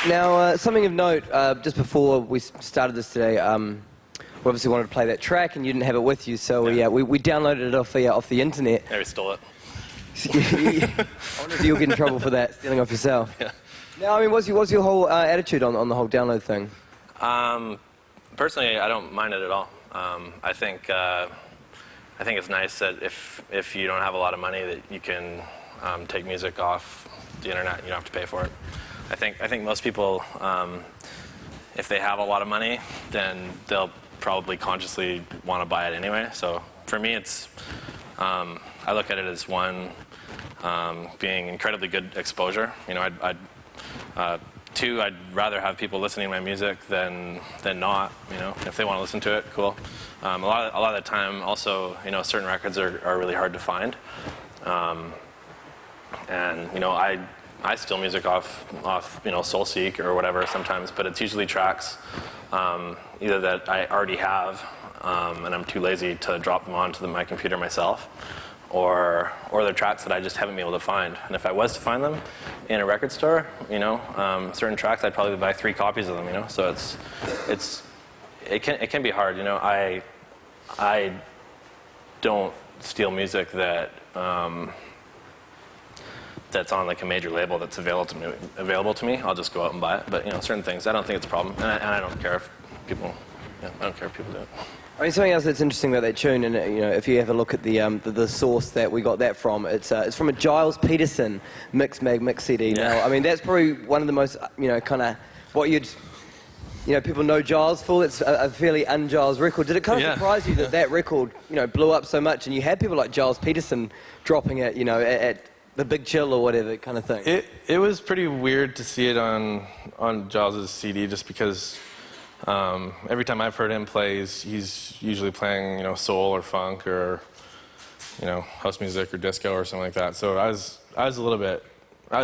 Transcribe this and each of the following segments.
Now, something of note, just before we started this today, we obviously wanted to play that track, and you didn't have it with you, so we downloaded it off the internet. Yeah, we stole it. I wonder if you'll get in trouble for that, stealing off yourself. Yeah. Now, I mean, what's your whole attitude on the whole download thing? Personally, I don't mind it at all. I think it's nice that if you don't have a lot of money, that you can take music off the internet. You don't have to pay for it. I think most people, if they have a lot of money, then they'll probably consciously want to buy it anyway. So for me, it's I look at it as one, being incredibly good exposure. You know, two, I'd rather have people listening to my music than not. You know, if they want to listen to it, cool. A lot of the time, also, you know, certain records are really hard to find, and you know, I steal music off you know, Soulseek or whatever sometimes, but it's usually tracks either that I already have and I'm too lazy to drop them onto my computer myself, or they're tracks that I just haven't been able to find. And if I was to find them in a record store, you know, certain tracks I'd probably buy 3 copies of them. You know, so it can be hard. You know, I don't steal music that that's on like a major label that's available to me. I'll just go out and buy it. But you know, certain things I don't think it's a problem, and I don't care if people. Yeah, I don't care if people do it. I mean, something else that's interesting about that tune, and you know, if you have a look at the source that we got that from, it's from a Gilles Peterson mix CD. Yeah. Now, I mean, that's probably one of the most, you know, kind of what you'd, you know, people know Gilles for. It's a fairly un-Gilles record. Did it kind of surprise you that record, you know, blew up so much, and you had people like Gilles Peterson dropping it, you know, at the Big Chill or whatever kind of thing? It was pretty weird to see it on Gilles' CD, just because every time I've heard him play, he's usually playing, you know, soul or funk or, you know, house music or disco or something like that. So I was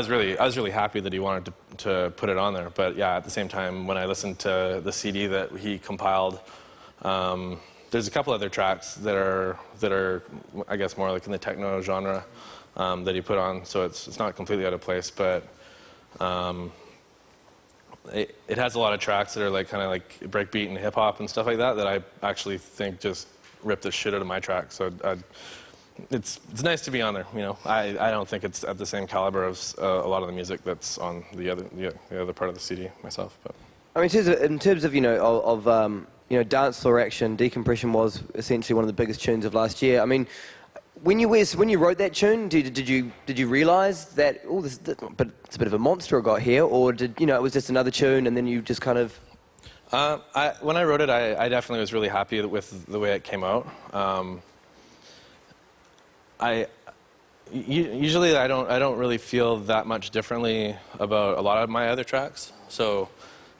really happy that he wanted to put it on there. But yeah, at the same time, when I listened to the CD that he compiled, there's a couple other tracks that are I guess more like in the techno genre that he put on. So it's not completely out of place, but. It has a lot of tracks that are like kind of like breakbeat and hip hop and stuff like that I actually think just rip the shit out of my track. So it's nice to be on there. You know, I don't think it's at the same caliber as a lot of the music that's on the other part of the CD myself. But I mean, in terms of you know you know, dance floor action, Decompression was essentially one of the biggest tunes of last year. I mean, when you wrote that tune, did you realise that but it's a bit of a monster I got here, or did you know it was just another tune and then you just kind of? When I wrote it, I definitely was really happy with the way it came out. Usually I don't really feel that much differently about a lot of my other tracks, so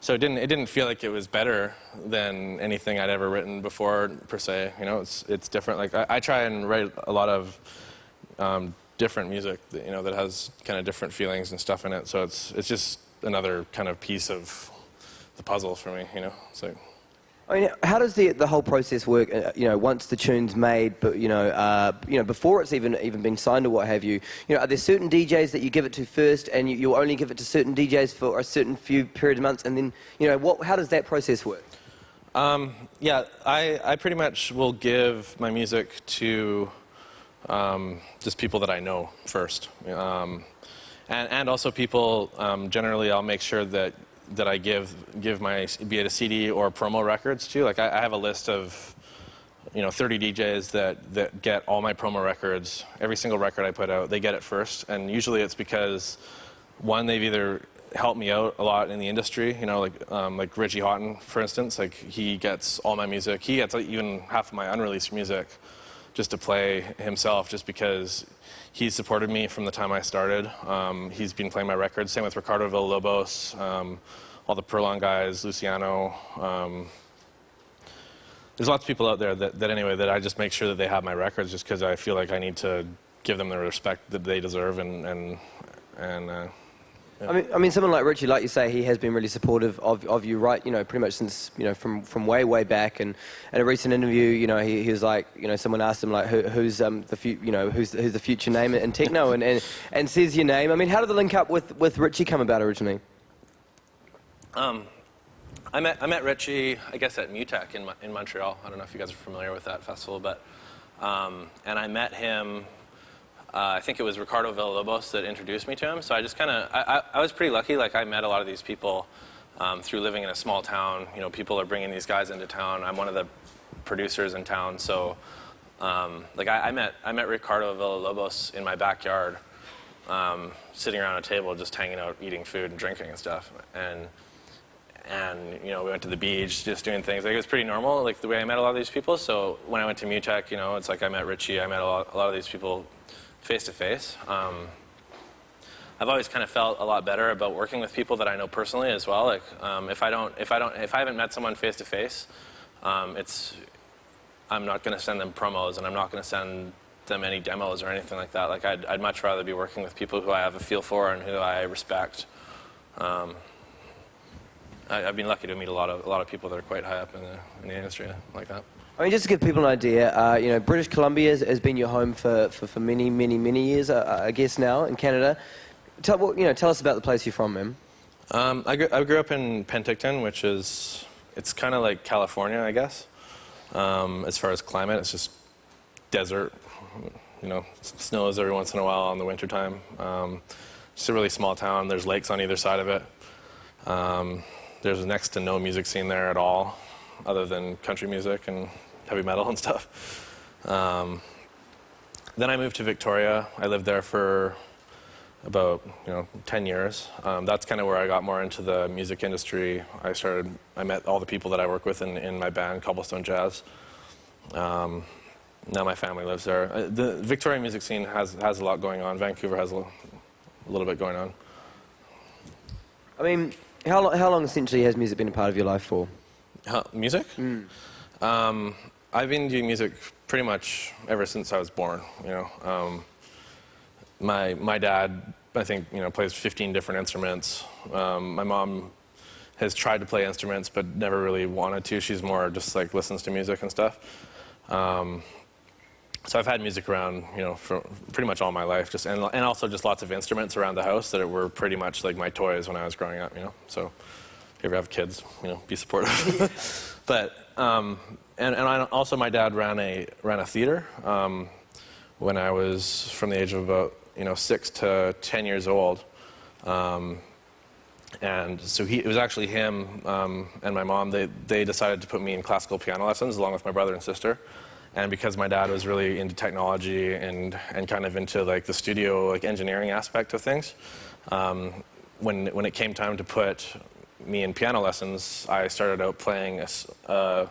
it didn't feel like it was better than anything I'd ever written before, per se. You know, it's different. Like I try and write a lot of different music that, you know, that has kind of different feelings and stuff in it. So it's just another kind of piece of the puzzle for me. You know, so. I mean, how does the whole process work? You know, once the tune's made, but you know, before it's even been signed or what have you. You know, are there certain DJs that you give it to first, and you'll only give it to certain DJs for a certain few period of months, and then you know, how does that process work? Yeah, I pretty much will give my music to just people that I know first, and also people. Generally, I'll make sure that I give my, be it a CD or promo records too. Like I have a list of, you know, 30 DJs that get all my promo records. Every single record I put out, they get it first. And usually it's because, one, they've either helped me out a lot in the industry, you know, like Richie Hawtin, for instance. Like he gets all my music. He gets even half of my unreleased music just to play himself, just because he's supported me from the time I started. He's been playing my records. Same with Ricardo Villalobos, all the Perlon guys, Luciano. There's lots of people out there that I just make sure that they have my records, just because I feel like I need to give them the respect that they deserve. Yeah. I mean, someone like Richie, like you say, he has been really supportive of you, right? You know, pretty much since, you know, from way back. And in a recent interview, you know, he was like, you know, someone asked him like, who's the future name in techno, and says your name. I mean, how did the link up with Richie come about originally? I met Richie, I guess, at Mutec in Montreal. I don't know if you guys are familiar with that festival, but and I met him. I think it was Ricardo Villalobos that introduced me to him. So I just kind of I was pretty lucky. Like I met a lot of these people through living in a small town. You know, people are bringing these guys into town. I'm one of the producers in town, so like I met Ricardo Villalobos in my backyard, sitting around a table, just hanging out, eating food and drinking and stuff, and you know, we went to the beach, just doing things. Like it was pretty normal, like the way I met a lot of these people. So when I went to Mutec, you know, it's like I met Richie, I met a lot of these people face to face. I've always kind of felt a lot better about working with people that I know personally as well. Like if I haven't met someone face to face, I'm not going to send them promos, and I'm not going to send them any demos or anything like that. Like I'd much rather be working with people who I have a feel for and who I respect. I've been lucky to meet a lot of people that are quite high up in the industry like that. I mean, just to give people an idea, you know, British Columbia has been your home for many years, I guess now in Canada. Tell us about the place you're from, man. I grew up in Penticton, which it's kind of like California, I guess. As far as climate, it's just desert. You know, snows every once in a while in the wintertime. It's a really small town. There's lakes on either side of it. There's next to no music scene there at all, other than country music and heavy metal and stuff. Then I moved to Victoria. I lived there for about 10 years. That's kind of where I got more into the music industry. I met all the people that I work with in my band, Cobblestone Jazz. Now my family lives there. The Victorian music scene has a lot going on. Vancouver has a little bit going on. I mean, how long essentially has music been a part of your life for? Music? I've been doing music pretty much ever since I was born. My dad, I think, plays 15 different instruments. My mom has tried to play instruments but never really wanted to. She's more just like listens to music and stuff. So I've had music around, for pretty much all my life, and also just lots of instruments around the house that were pretty much like my toys when I was growing up. So if you ever have kids, be supportive. But and also my dad ran a theater when I was from the age of about 6 to 10 years old. And so it was actually him and my mom. They decided to put me in classical piano lessons along with my brother and sister. And because my dad was really into technology and kind of into like the studio like engineering aspect of things, when it came time to put me in piano lessons, I started out playing a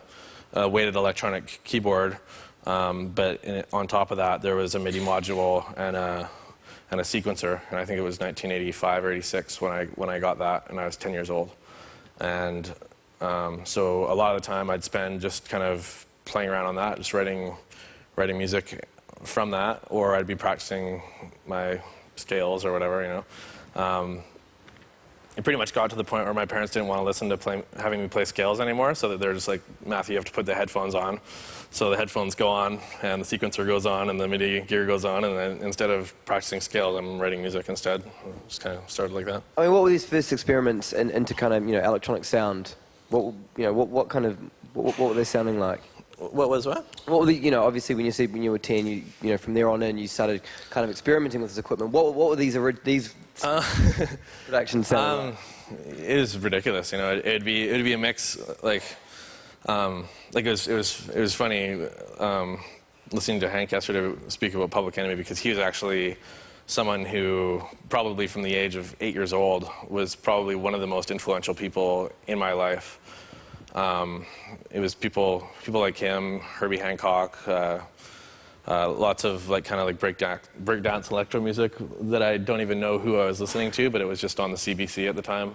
weighted electronic keyboard, but on top of that there was a MIDI module and a sequencer, and I think it was 1985 or 86 when I got that, and I was 10 years old. And so a lot of the time I'd spend just kind of playing around on that, just writing music from that, or I'd be practicing my scales or whatever, It pretty much got to the point where my parents didn't want to listen to having me play scales anymore, so that they're just like, Matthew, you have to put the headphones on. So the headphones go on, and the sequencer goes on, and the MIDI gear goes on, and then instead of practicing scales, I'm writing music instead. Just kind of started like that. I mean, what were these first experiments into kind of electronic sound? What were they sounding like? What was what? What were the, obviously when you were 10, from there on in, you started kind of experimenting with this equipment. What were these production sounding like? It was ridiculous, It'd be a mix like it was funny listening to Hank yesterday speak about Public Enemy, because he was actually someone who probably from the age of 8 years old was probably one of the most influential people in my life. It was people like him, Herbie Hancock, lots of like kind of like breakdance electro music that I don't even know who I was listening to, but it was just on the CBC at the time,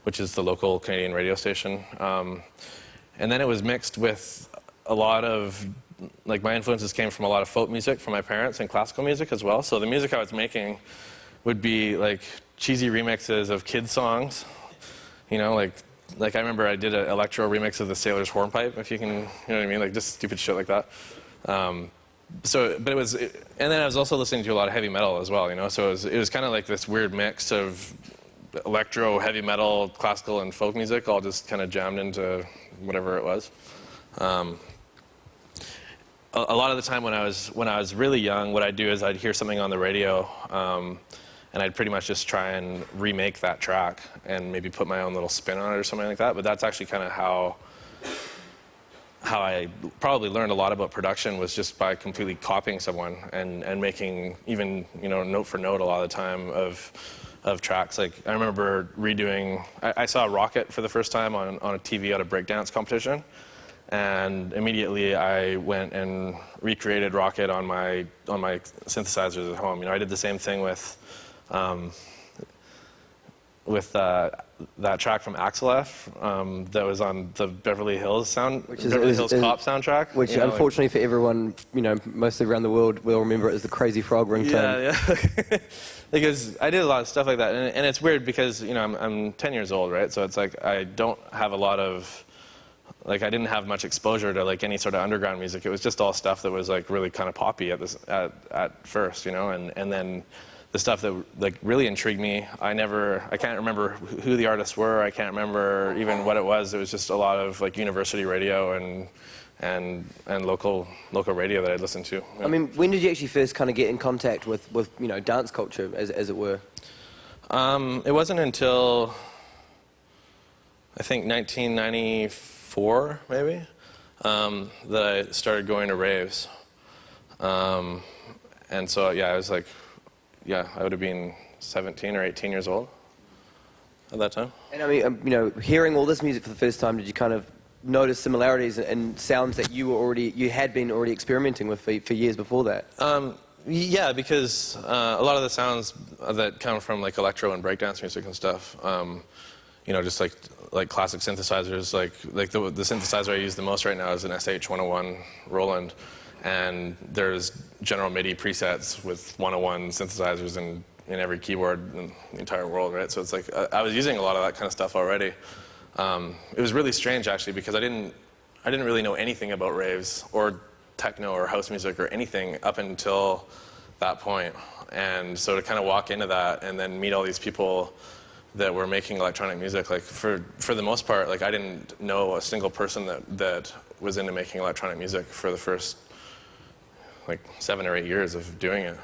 which is the local Canadian radio station. And then it was mixed with a lot of, like, my influences came from a lot of folk music from my parents and classical music as well. So the music I was making would be like cheesy remixes of kids songs, like I remember I did an electro remix of the Sailor's Hornpipe, if you can, what I mean, like just stupid shit like that. And then I was also listening to a lot of heavy metal as well, so it was kind of like this weird mix of electro, heavy metal, classical, and folk music all just kind of jammed into whatever it was. A lot of the time when I was really young, what I'd do is I'd hear something on the radio, and I'd pretty much just try and remake that track and maybe put my own little spin on it or something like that. But that's actually kind of how I probably learned a lot about production, was just by completely copying someone and making even, you know, note for note a lot of the time of tracks. Like I remember redoing, I saw Rocket for the first time on a TV at a breakdance competition. And immediately I went and recreated Rocket on my synthesizers at home. You know, I did the same thing with that track from Axel F that was on the Beverly Hills Beverly Hills Cop soundtrack. Which, you know, unfortunately for everyone, you know, mostly around the world, will remember it as the Crazy Frog ringtone. Yeah. Because I did a lot of stuff like that, and it's weird because, you know, I'm 10 years old, right? So it's like I don't have a lot of, like, I didn't have much exposure to like any sort of underground music. It was just all stuff that was like really kind of poppy at first, you know, and then the stuff that like really intrigued me, I can't remember who the artists were. I can't remember even what it was. It was just a lot of like university radio and local radio that I'd listened to. Yeah. I mean, when did you actually first kind of get in contact with you know, dance culture, as it were? It wasn't until I think 1994 maybe that I started going to raves, and so yeah, I was like, I would have been 17 or 18 years old at that time. And I mean, you know, hearing all this music for the first time, did you kind of notice similarities and sounds that you had been already experimenting with for years before that? Yeah, because a lot of the sounds that come from like electro and breakdance music and stuff, you know, just like classic synthesizers, like the synthesizer I use the most right now is an SH-101 Roland. And there's general MIDI presets with 101 synthesizers in every keyboard in the entire world, right? So it's like I was using a lot of that kind of stuff already. It was really strange actually, because I didn't really know anything about raves or techno or house music or anything up until that point. And so to kind of walk into that and then meet all these people that were making electronic music, like for the most part, like I didn't know a single person that was into making electronic music for the first like 7 or 8 years of doing it.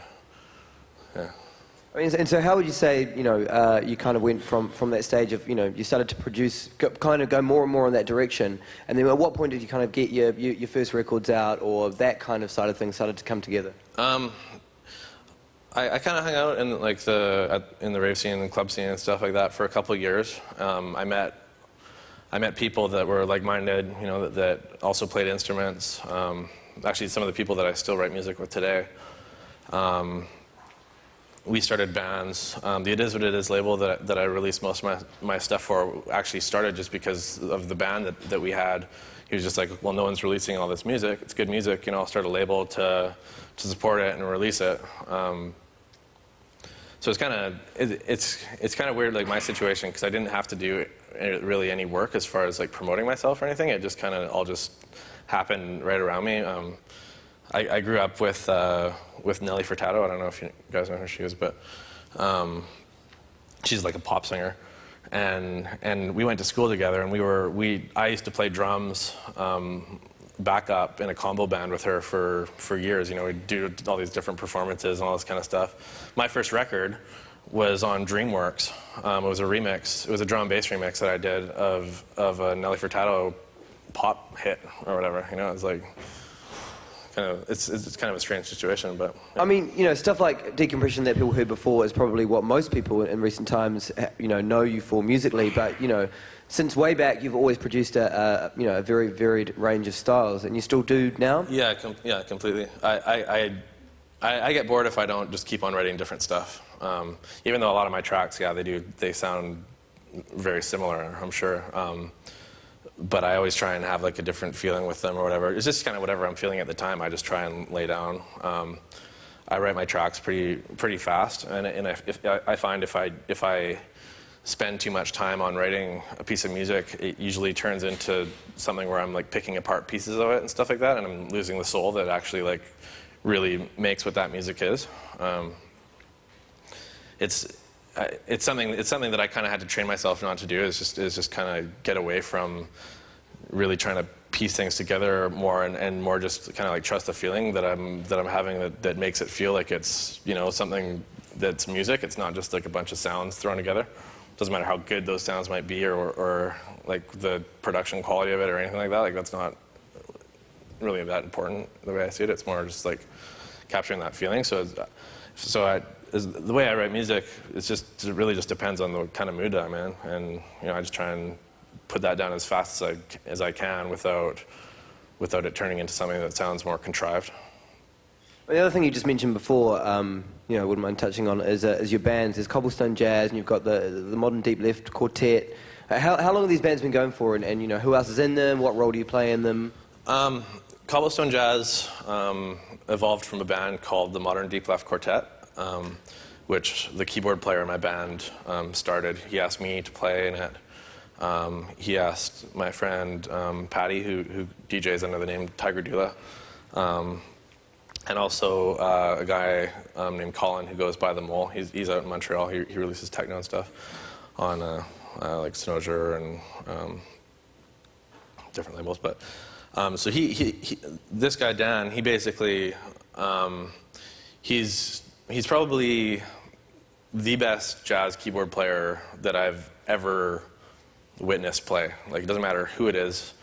Yeah. I mean, and so how would you say, you know, you kind of went from that stage of, you know, you started to produce, kind of go more and more in that direction, and then at what point did you kind of get your first records out, or that kind of side of things started to come together? I kind of hung out in like in the rave scene and club scene and stuff like that for a couple of years. I met people that were like-minded, you know, that also played instruments. Actually, some of the people that I still write music with today. We started bands. The Itiswhatitis label that I released most of my stuff for actually started just because of the band that we had. He was just like, well, no one's releasing all this music. It's good music, you know, I'll start a label to support it and release it. So it's kind of weird, like my situation, because I didn't have to do really any work as far as like promoting myself or anything. It just kind of all just happened right around me. I grew up with Nelly Furtado. I don't know if you guys know who she is, but she's like a pop singer, and we went to school together. And I used to play drums, backup in a combo band with her for years. You know, we'd do all these different performances and all this kind of stuff. My first record was on DreamWorks. It was a remix. It was a drum and bass remix that I did of a Nelly Furtado pop hit or whatever. You know, it's like it's kind of a strange situation, but yeah. I mean, you know, stuff like Decompression that people heard before is probably what most people in recent times, you know you for musically. But you know, since way back, you've always produced a very varied range of styles, and you still do now. Yeah, completely. I get bored if I don't just keep on writing different stuff. Even though a lot of my tracks, they sound very similar, I'm sure. But I always try and have like a different feeling with them or whatever. It's just kind of whatever I'm feeling at the time. I just try and lay down. I write my tracks pretty fast, and I find if I spend too much time on writing a piece of music, it usually turns into something where I'm like picking apart pieces of it and stuff like that, and I'm losing the soul that actually like really makes what that music is. it's something that I kind of had to train myself not to do. Is just kind of get away from really trying to piece things together more, and more just kind of like trust the feeling that I'm having that makes it feel like it's, you know, something that's music. It's not just like a bunch of sounds thrown together. Doesn't matter how good those sounds might be, or like the production quality of it or anything like that. Like, that's not really that important the way I see it. It's more just like capturing that feeling. The way I write music, it really just depends on the kind of mood that I'm in, and you know, I just try and put that down as fast as I can without it turning into something that sounds more contrived. The other thing you just mentioned before, you know, I wouldn't mind touching on, is your bands. There's Cobblestone Jazz, and you've got the Modern Deep Left Quartet. How long have these bands been going for, and you know, who else is in them? What role do you play in them? Cobblestone Jazz evolved from a band called the Modern Deep Left Quartet, which the keyboard player in my band started. He asked me to play in it. He asked my friend Patty, who DJs under the name Tiger Dula, and also a guy named Colin who goes by The Mole. He's out in Montreal. He releases techno and stuff on like Snowsure and different labels. But so he this guy Dan, he basically he's probably the best jazz keyboard player that I've ever witnessed play. Like, it doesn't matter who it is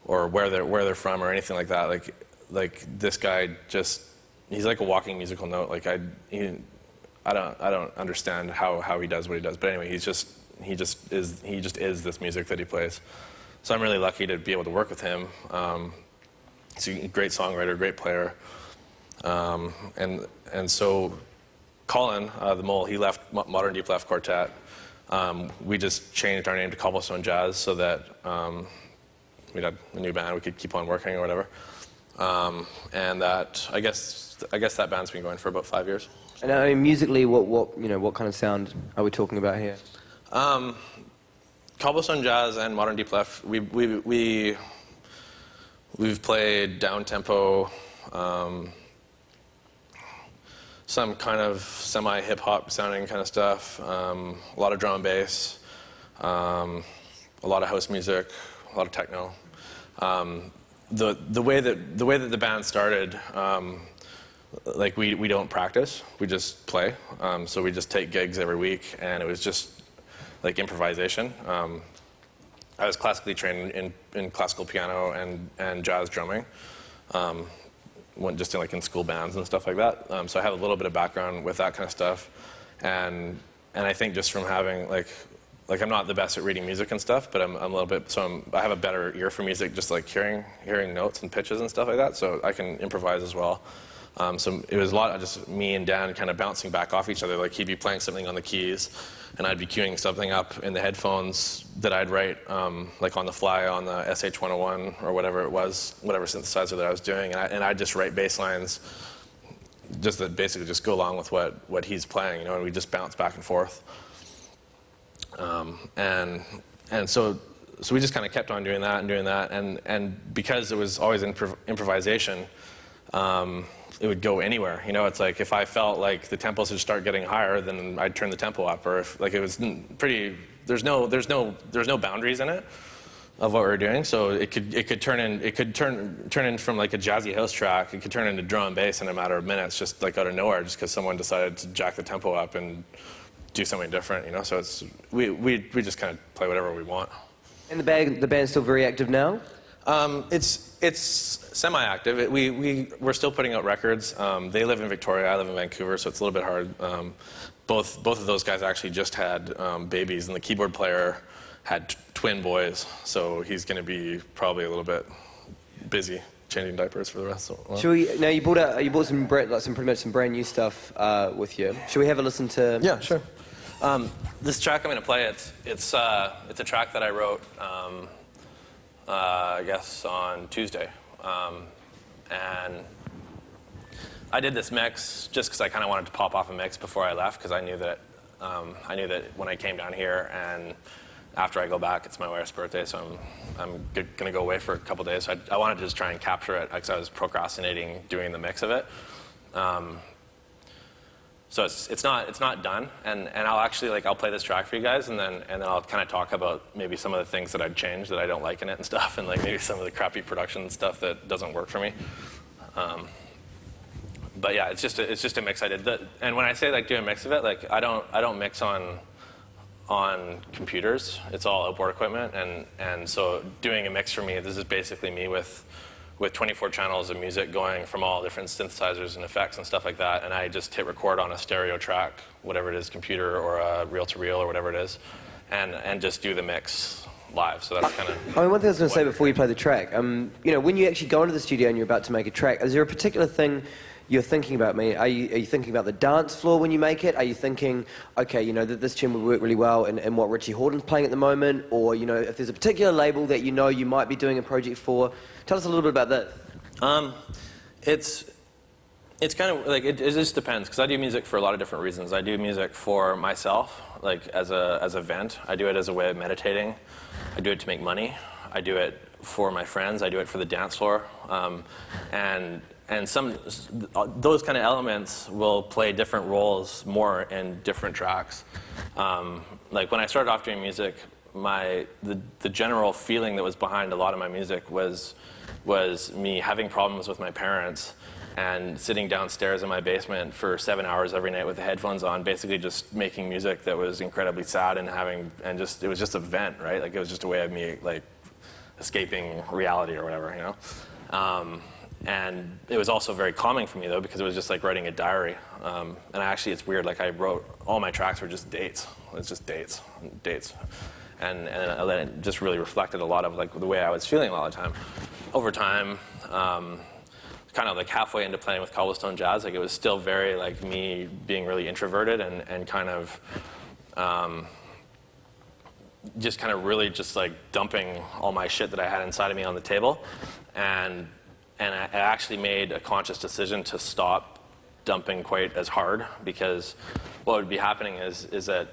or where they're from or anything like that. Like this guy he's like a walking musical note. Like, I don't understand how he does what he does. But anyway, he just is this music that he plays. So I'm really lucky to be able to work with him. He's a great songwriter, great player. And so Colin, the Mole, he left Modern Deep Left Quartet. We just changed our name to Cobblestone Jazz so that we'd have a new band, we could keep on working or whatever. And that, I guess that band's been going for about 5 years. And I mean, musically, what kind of sound are we talking about here? Cobblestone Jazz and Modern Deep Left, we've played down tempo, some kind of semi-hip-hop sounding kind of stuff, a lot of drum and bass, a lot of house music, a lot of techno. The way that the band started, like we don't practice, we just play. So we just take gigs every week, and it was just like improvisation. I was classically trained in classical piano and jazz drumming. Went just in school bands and stuff like that. So I have a little bit of background with that kind of stuff, and I think just from having like I'm not the best at reading music and stuff, but I'm a little bit. So I have a better ear for music, just like hearing notes and pitches and stuff like that. So I can improvise as well. So it was a lot of just me and Dan kind of bouncing back off each other. Like, he'd be playing something on the keys, and I'd be queuing something up in the headphones that I'd write like on the fly on the SH101 or whatever it was, whatever synthesizer that I was doing, and I'd just write bass lines just that basically just go along with what he's playing, you know, and we just bounce back and forth. And so we just kind of kept on doing that, and because it was always improvisation, it would go anywhere. You know, it's like if I felt like the tempos should start getting higher, then I'd turn the tempo up. Or if like it was pretty, there's no boundaries in it of what we were doing. So it could turn in from like a jazzy house track. It could turn into drum and bass in a matter of minutes, just like out of nowhere, just because someone decided to jack the tempo up and do something different. You know, so we just kind of play whatever we want. And the band's still very active now? It's semi-active. We're still putting out records. They live in Victoria, I live in Vancouver, so it's a little bit hard. Both of those guys actually just had babies, and the keyboard player had twin boys, so he's going to be probably a little bit busy changing diapers for the rest of the month. Should we? Now you bought some pretty much some brand new stuff with you. Should we have a listen to? Yeah, sure. This track I'm going to play, it's a track that I wrote. I guess on Tuesday, and I did this mix just because I kind of wanted to pop off a mix before I left, because I knew that when I came down here and after I go back, it's my wife's birthday, so I'm gonna go away for a couple days. So I wanted to just try and capture it because I was procrastinating doing the mix of it. So it's not done, and I'll actually I'll play this track for you guys, and then I'll kind of talk about maybe some of the things that I'd change that I don't like in it and stuff, and maybe some of the crappy production stuff that doesn't work for me. But yeah, it's just a mix I did. And when I say do a mix of it, I don't mix on computers. It's all outboard equipment, and so doing a mix for me, this is basically me with 24 channels of music going from all different synthesizers and effects and stuff like that, and I just hit record on a stereo track, whatever it is, computer or a reel-to-reel or whatever it is, and just do the mix live. So that's kind of. I mean, one thing I was going to say before you play the track, when you actually go into the studio and you're about to make a track, is there a particular thing you're thinking about? Are you thinking about the dance floor when you make it? Are you thinking, okay, that this tune would work really well in what Richie Hawtin's playing at the moment? Or, if there's a particular label that you might be doing a project for? Tell us a little bit about that. It's kind of it just depends, because I do music for a lot of different reasons. I do music for myself, as a vent. I do it as a way of meditating. I do it to make money. I do it for my friends. I do it for the dance floor. And some those kind of elements will play different roles more in different tracks. When I started off doing music, the general feeling that was behind a lot of my music was me having problems with my parents and sitting downstairs in my basement for 7 hours every night with the headphones on, basically just making music that was incredibly sad and it was just a vent, right? It was just a way of me escaping reality or whatever, And it was also very calming for me, though, because it was just writing a diary. And it's weird, I wrote, all my tracks were just dates. It's just dates. And it just really reflected a lot of the way I was feeling a lot of the time. Over time, kind of halfway into playing with cobblestone jazz, it was still very me being really introverted and kind of just kind of really just dumping all my shit that I had inside of me on the table. And I actually made a conscious decision to stop dumping quite as hard, because what would be happening is that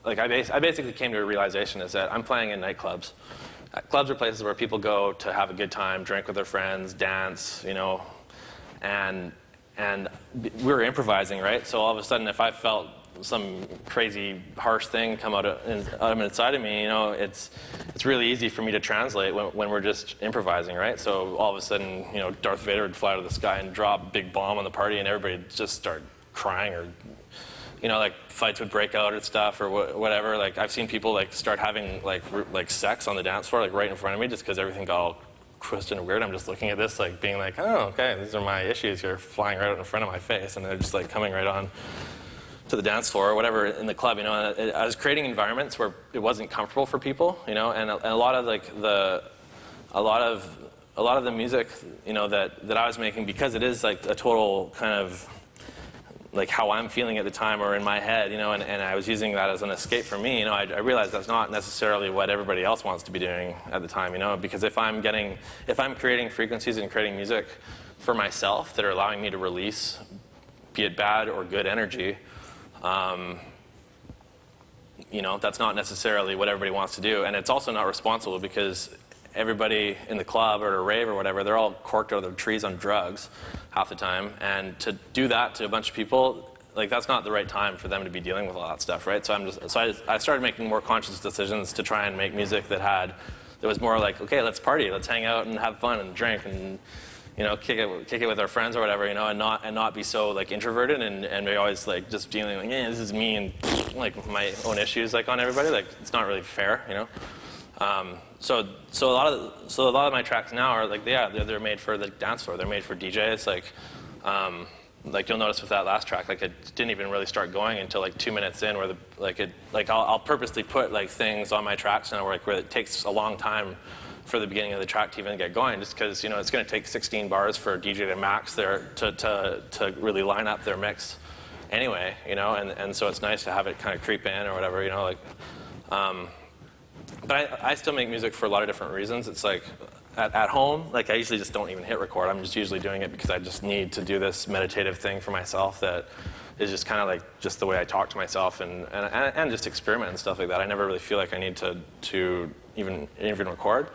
I basically came to a realization is that I'm playing in nightclubs. Clubs are places where people go to have a good time, drink with their friends, dance, and we were improvising, right? So all of a sudden, if I felt some crazy harsh thing come out inside of me, it's really easy for me to translate when we're just improvising, right? So all of a sudden, Darth Vader would fly out of the sky and drop a big bomb on the party, and everybody would just start crying, or fights would break out and stuff, or whatever. I've seen people start having sex on the dance floor right in front of me, just because everything got all twisted and weird. I'm just looking at this being oh, okay, these are my issues here flying right out in front of my face, and they're just coming right on to the dance floor or whatever in the club. I was creating environments where it wasn't comfortable for people, and a lot of a lot of the music, that I was making, because it is a total kind of how I'm feeling at the time or in my head, and I was using that as an escape for me. I realized that's not necessarily what everybody else wants to be doing at the time, because if I'm creating frequencies and creating music for myself that are allowing me to release, be it bad or good energy, that's not necessarily what everybody wants to do. And it's also not responsible, because everybody in the club or at a rave or whatever, they're all corked out of their trees on drugs half the time. And to do that to a bunch of people, that's not the right time for them to be dealing with all that stuff, right? So I started making more conscious decisions to try and make music that was more okay, let's party, let's hang out and have fun and drink and kick it with our friends or whatever, and not be so introverted and be always just dealing this is me and my own issues on everybody. It's not really fair, So a lot of my tracks now are they're made for the dance floor. They're made for DJs. You'll notice with that last track, it didn't even really start going until 2 minutes in, where I'll purposely put things on my tracks now where it takes a long time for the beginning of the track to even get going, just because it's going to take 16 bars for a DJ to max to really line up their mix anyway, and so it's nice to have it kind of creep in or whatever, but I still make music for a lot of different reasons. It's at home, I usually just don't even hit record. I'm just usually doing it because I just need to do this meditative thing for myself that is just kind of just the way I talk to myself and just experiment and stuff like that. I never really feel like I need to even record.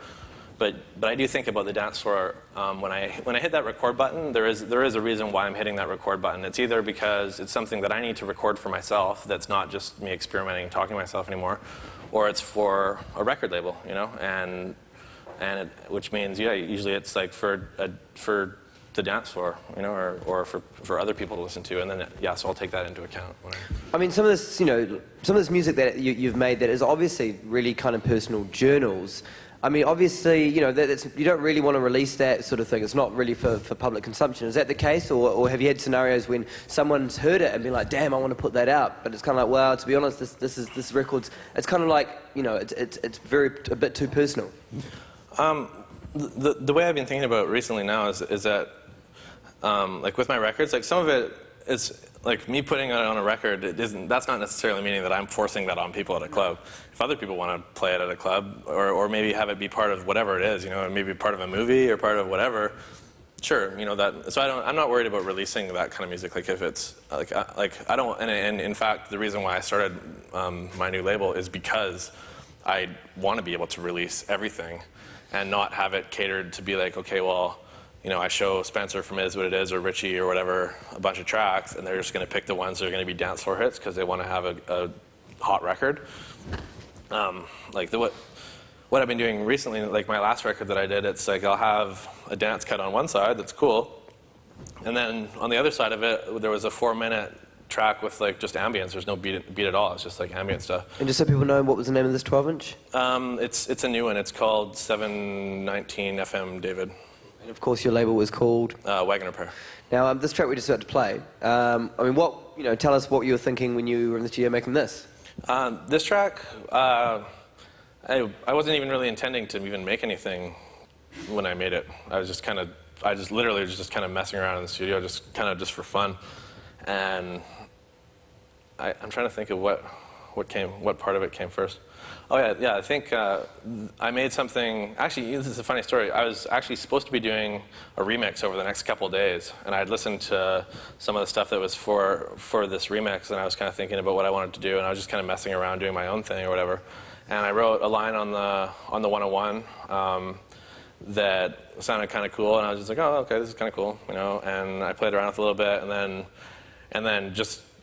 but I do think about the dance floor when I hit that record button. There is a reason why I'm hitting that record button. It's either because it's something that I need to record for myself. That's not just me experimenting and talking to myself anymore, or it's for a record label, you know, which means usually it's like for the dance floor, you know, or for other people to listen to, and then so I'll take that into account. I mean, some of this, you know, some of this music that you've made that is obviously really kind of personal journals. I mean, obviously, you know, you don't really want to release that sort of thing. It's not really for public consumption. Is that the case, or have you had scenarios when someone's heard it and been like, "Damn, I want to put that out," but it's kind of like, well, to be honest, this record's, it's kind of like, you know, it's a bit too personal. The way I've been thinking about it recently now is that like with my records, like some of it is like me putting it on a record. That's not necessarily meaning that I'm forcing that on people at a club. If other people want to play it at a club, or maybe have it be part of whatever it is, you know, maybe part of a movie or part of whatever, sure, you know that. So I'm not worried about releasing that kind of music. Like if it's like I don't. And in fact, the reason why I started my new label is because I want to be able to release everything, and not have it catered to be like, okay, well, you know, I show Spencer from Is What It Is or Richie or whatever a bunch of tracks, and they're just going to pick the ones that are going to be dance floor hits because they want to have a hot record. Like what I've been doing recently, like my last record that I did, it's like I'll have a dance cut on one side that's cool, and then on the other side of it, there was a 4-minute track with like just ambience. There's no beat at all. It's just like ambient stuff. And just so people know, what was the name of this 12-inch? It's a new one. It's called 719 FM David. And of course, your label was called Wagon Repair. Now, this track we just about to play. I mean, tell us what you were thinking when you were in the studio making this. This track, I wasn't even really intending to even make anything when I made it. I just literally was just kind of messing around in the studio, just for fun. And I'm trying to think of what part of it came first. Oh yeah. I think I made something. Actually, this is a funny story. I was actually supposed to be doing a remix over the next couple of days, and I'd listened to some of the stuff that was for this remix, and I was kind of thinking about what I wanted to do, and I was just kind of messing around doing my own thing or whatever. And I wrote a line on the 101 that sounded kind of cool, and I was just like, oh, okay, this is kind of cool, you know. And I played around with it a little bit, and then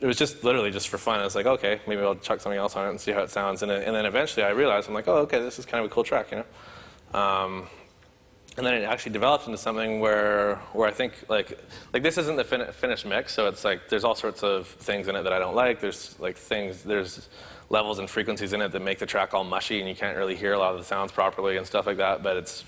it was just literally just for fun. I was like, okay, maybe I'll chuck something else on it and see how it sounds. And then eventually I realized, I'm like, oh, okay, this is kind of a cool track, you know. And then it actually developed into something where I think like this isn't the finished mix, so it's like there's all sorts of things in it that I don't like. There's levels and frequencies in it that make the track all mushy, and you can't really hear a lot of the sounds properly and stuff like that. But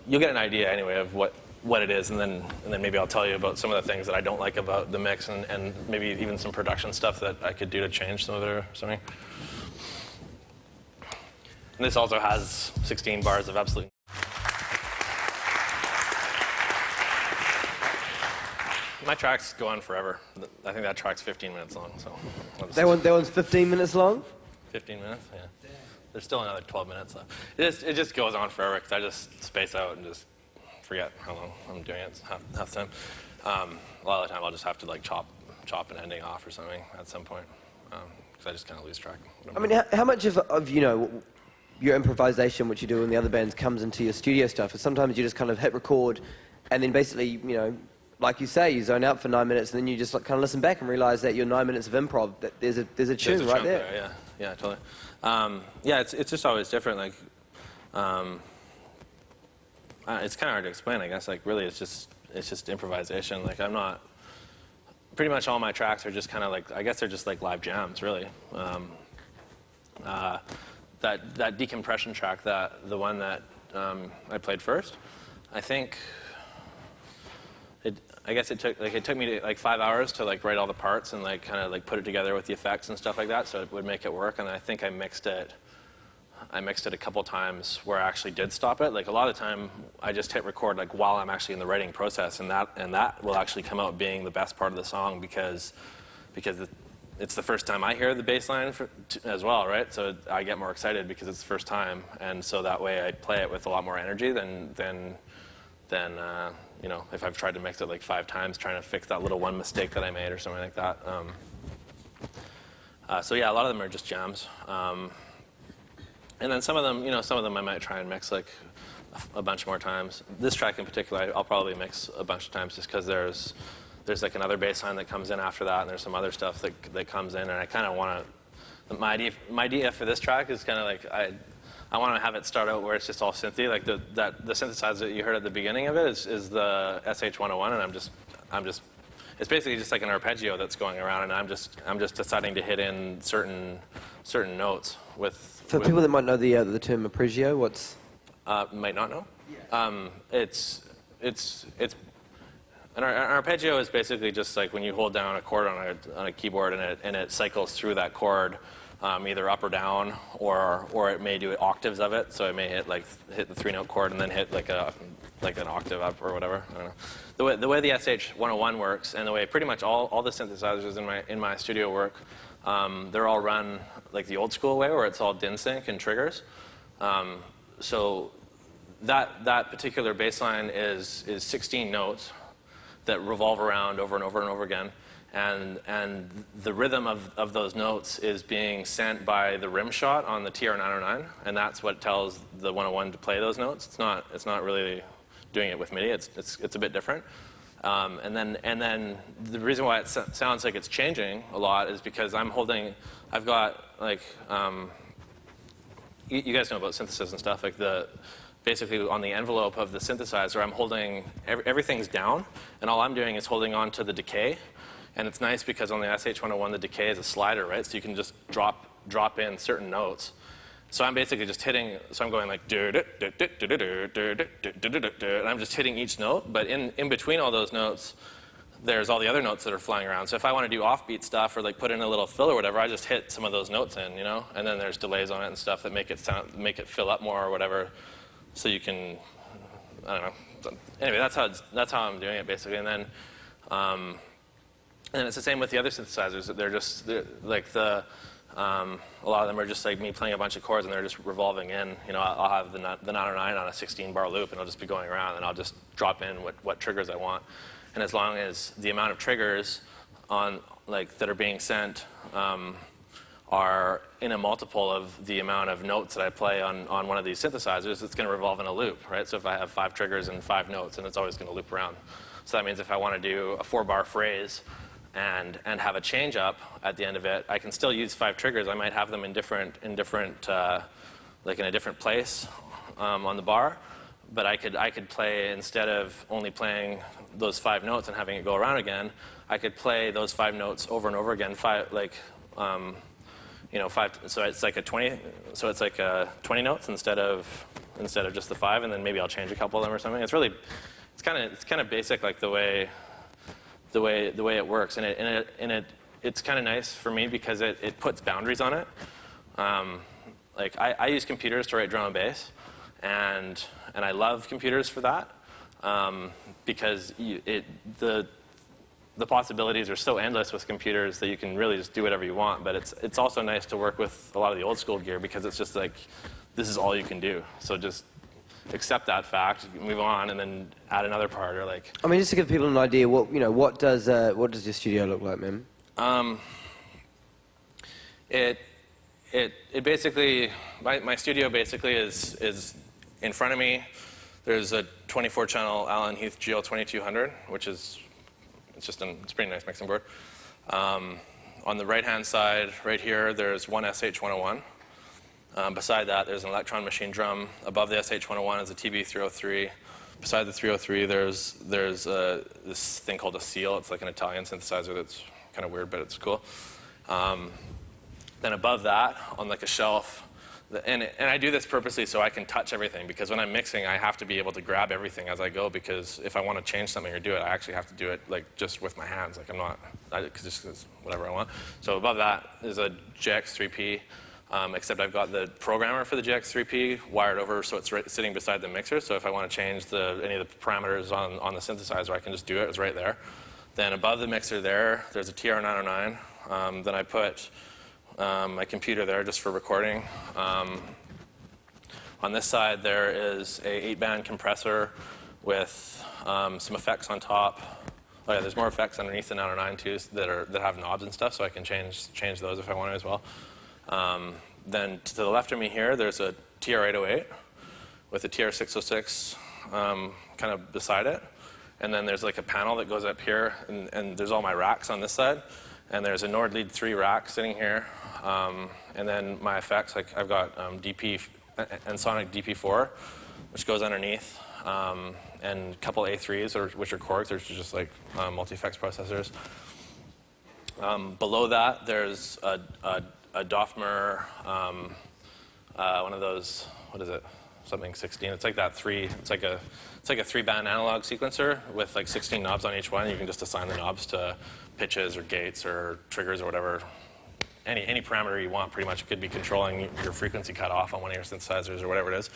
you'll get an idea anyway of what it is, and then maybe I'll tell you about some of the things that I don't like about the mix, and maybe even some production stuff that I could do to change some of it or something. And this also has 16 bars of absolute. My tracks go on forever. I think that track's 15 minutes long, so. That one's 15 minutes long? 15 minutes, yeah. There's still another 12 minutes left. It just goes on forever because I just space out and just forget how long I'm doing it half the time. A lot of the time I'll just have to like chop an ending off or something at some point because I just kind of lose track. I mean, how much of you know your improvisation, which you do in the other bands, comes into your studio stuff? Sometimes you just kind of hit record, and then basically, you know, like you say, you zone out for 9 minutes, and then you just like kind of listen back and realize that your 9 minutes of improv, that there's a tune right there. Yeah, totally. Yeah, it's just always different. Like, it's kind of hard to explain, I guess. Like, really, it's just improvisation. Like, I'm not. Pretty much all my tracks are just kind of like, I guess they're just like live jams, really. That Decompression track, the one that I played first, I think. I guess it took me like 5 hours to like write all the parts and like kind of like put it together with the effects and stuff like that, so it would make it work. And I think I mixed it a couple times where I actually did stop it. Like a lot of the time, I just hit record like while I'm actually in the writing process, and that will actually come out being the best part of the song because it's the first time I hear the bass line as well, right? So I get more excited because it's the first time, and so that way I play it with a lot more energy than you know, if I've tried to mix it like 5 times trying to fix that little one mistake that I made or something like that. So yeah, a lot of them are just jams. And then some of them I might try and mix like a bunch more times. This track in particular, I'll probably mix a bunch of times just because there's like another bass line that comes in after that, and there's some other stuff that comes in, and I kind of want to. My idea for this track is kind of like I want to have it start out where it's just all synthy, like the synthesizer that you heard at the beginning of it is the SH-101, and I'm just it's basically just like an arpeggio that's going around, and I'm just deciding to hit in certain notes with. For people that might know the term arpeggio, what's might not know. It's an arpeggio is basically just like when you hold down a chord on a keyboard and it cycles through that chord, either up or down, or it may do octaves of it. So it may hit the 3-note chord and then hit like an octave up or whatever. I don't know. The way the SH-101 works, and the way pretty much all the synthesizers in my studio work, they're all run like the old school way, where it's all DIN sync and triggers. So that particular bass line is 16 notes that revolve around over and over and over again, and the rhythm of those notes is being sent by the rim shot on the TR-909, and that's what tells the 101 to play those notes. It's not really doing it with MIDI. It's a bit different. And then the reason why it sounds like it's changing a lot is because I've got like you guys know about synthesis and stuff, like basically on the envelope of the synthesizer, I'm holding, everything's down, and all I'm doing is holding on to the decay. And it's nice because on the SH-101, the decay is a slider, right? So you can just drop in certain notes. So I'm basically just hitting, so I'm going like, and I'm just hitting each note, but in between all those notes, there's all the other notes that are flying around. So if I want to do offbeat stuff or like put in a little fill or whatever, I just hit some of those notes in, you know? And then there's delays on it and stuff that make it fill up more or whatever. So you can, I don't know. Anyway, that's how I'm doing it basically. And then it's the same with the other synthesizers. They're like a lot of them are just like me playing a bunch of chords and they're just revolving in. You know, I'll have the 909 on a 16-bar loop and it'll just be going around, and I'll just drop in what triggers I want. And as long as the amount of triggers that are being sent are in a multiple of the amount of notes that I play on one of these synthesizers, it's going to revolve in a loop, right? So if I have 5 triggers and 5 notes, and it's always going to loop around. So that means if I want to do a 4-bar phrase and have a change up at the end of it, I can still use 5 triggers. I might have them in different like in a different place on the bar. But I could play, instead of only playing those 5 notes and having it go around again, I could play those 5 notes over and over again. 5. So it's like 20 notes instead of just the 5, and then maybe I'll change a couple of them or something. It's kind of basic, like the way it works, and it's kind of nice for me because it puts boundaries on it. Like I use computers to write drum and bass, and I love computers for that, because the possibilities are so endless with computers that you can really just do whatever you want. But it's also nice to work with a lot of the old school gear because it's just like, this is all you can do. So just accept that fact, move on, and then add another part, or like. I mean, just to give people an idea, what does your studio look like, man? It basically, my studio basically is in front of me. There's a 24-channel Allen Heath GL 2200, which is it's a pretty nice mixing board. On the right-hand side, right here, there's one SH-101. Beside that, there's an electron machine drum. Above the SH-101 is a TB-303. Beside the 303, there's this thing called a seal. It's like an Italian synthesizer that's kind of weird, but it's cool. Then above that, on like a shelf, and I do this purposely so I can touch everything, because when I'm mixing, I have to be able to grab everything as I go, because if I want to change something or do it, I actually have to do it like just with my hands. Like just whatever I want. So above that is a JX3P, except I've got the programmer for the JX3P wired over, so it's sitting beside the mixer. So if I want to change any of the parameters on the synthesizer, I can just do it. It's right there. Then above the mixer there's a TR-909. Then I put my computer there just for recording. On this side, there is a 8-band compressor with some effects on top. Oh yeah, there's more effects underneath the 909 too that have knobs and stuff, so I can change those if I want to as well. Then to the left of me here, there's a TR-808, with a TR-606 kind of beside it. And then there's like a panel that goes up here, and there's all my racks on this side. And there's a Nord Lead 3 rack sitting here. And then my effects, like I've got DP and Sonic DP4, which goes underneath, and a couple A3s, which are Korgs, which are just like multi-effects processors. Below that, there's a Dofmer, one of those, what is it? Something 16. It's like that it's like a 3-band analog sequencer with like 16 knobs on each one. You can just assign the knobs to pitches or gates or triggers or whatever. Any parameter you want, pretty much. It could be controlling your frequency cutoff on one of your synthesizers or whatever it is.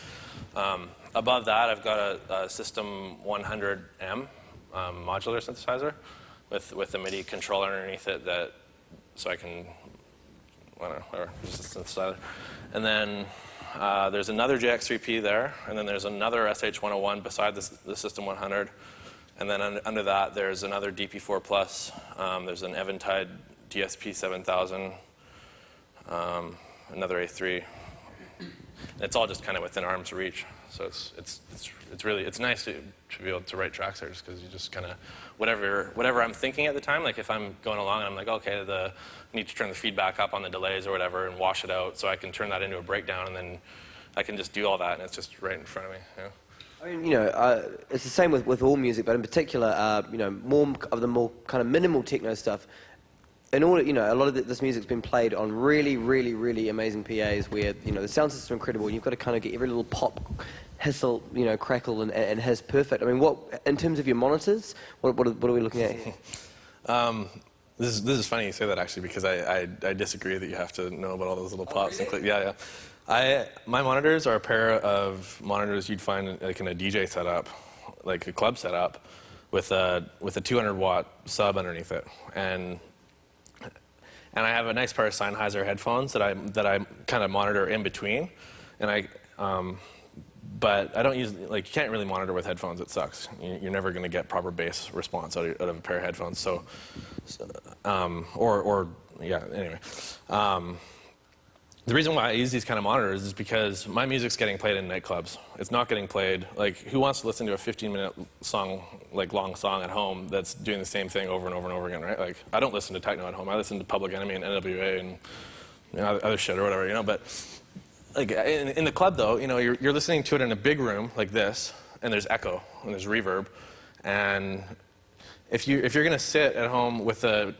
Above that, I've got a System 100M modular synthesizer with a MIDI controller underneath it so I can, I don't know, whatever, just a synthesizer. And then there's another JX3P there, and then there's another SH101 beside the System 100. And then under that, there's another DP4 Plus. There's an Eventide DSP 7000. Another A3. It's all just kind of within arm's reach. So it's really nice to be able to write tracks there, just because you just kind of whatever I'm thinking at the time. Like if I'm going along and I'm like, okay, I need to turn the feedback up on the delays or whatever and wash it out, so I can turn that into a breakdown, and then I can just do all that, and it's just right in front of me. You know? I mean, it's the same with all music, but in particular, more of the more kind of minimal techno stuff. In order, a lot of this music's been played on really, really, really amazing PAs where, the sound system's incredible, and you've got to kind of get every little pop, hissle, crackle, and hiss perfect. I mean, in terms of your monitors, what are we looking at here? This is funny you say that, actually, because I disagree that you have to know about all those little pops. Really? And yeah. My monitors are a pair of monitors you'd find like in a DJ setup, like a club setup, with a 200-watt sub underneath it, and I have a nice pair of Sennheiser headphones that I kind of monitor in between, and but I don't use, like, you can't really monitor with headphones. It sucks. You're never going to get proper bass response out of a pair of headphones. Anyway. The reason why I use these kind of monitors is because my music's getting played in nightclubs. It's not getting played, like, who wants to listen to a 15-minute song, like, long song at home that's doing the same thing over and over and over again, right? Like, I don't listen to techno at home. I listen to Public Enemy and NWA and other shit or whatever, but like in the club, though, you're listening to it in a big room like this, and there's echo and there's reverb, and if you're gonna sit at home with a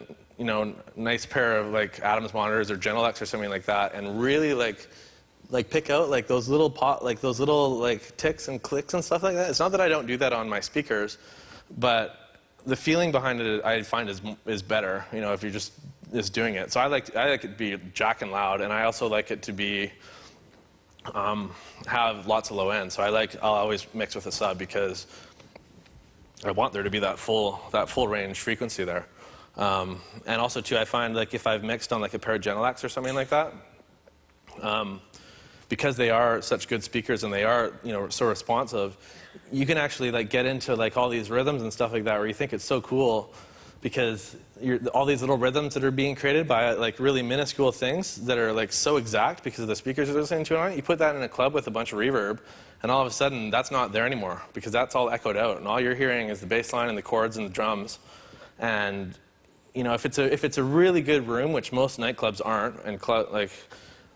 nice pair of like Adams monitors or Genelecs or something like that, and really like pick out like those little ticks and clicks and stuff like that. It's not that I don't do that on my speakers, but the feeling behind it I find is better. If you're just doing it. So I like it to be jacking loud, and I also like it to be have lots of low end. So I'll always mix with a sub because I want there to be that full range frequency there. And also too, I find like if I've mixed on like a pair of Genelecs or something like that, because they are such good speakers and they are so responsive, you can actually like get into like all these rhythms and stuff like that where you think it's so cool because all these little rhythms that are being created by like really minuscule things that are like so exact because of the speakers you're listening to on it. You put that in a club with a bunch of reverb, and all of a sudden that's not there anymore because that's all echoed out, and all you're hearing is the bass line and the chords and the drums. And if it's a really good room, which most nightclubs aren't, and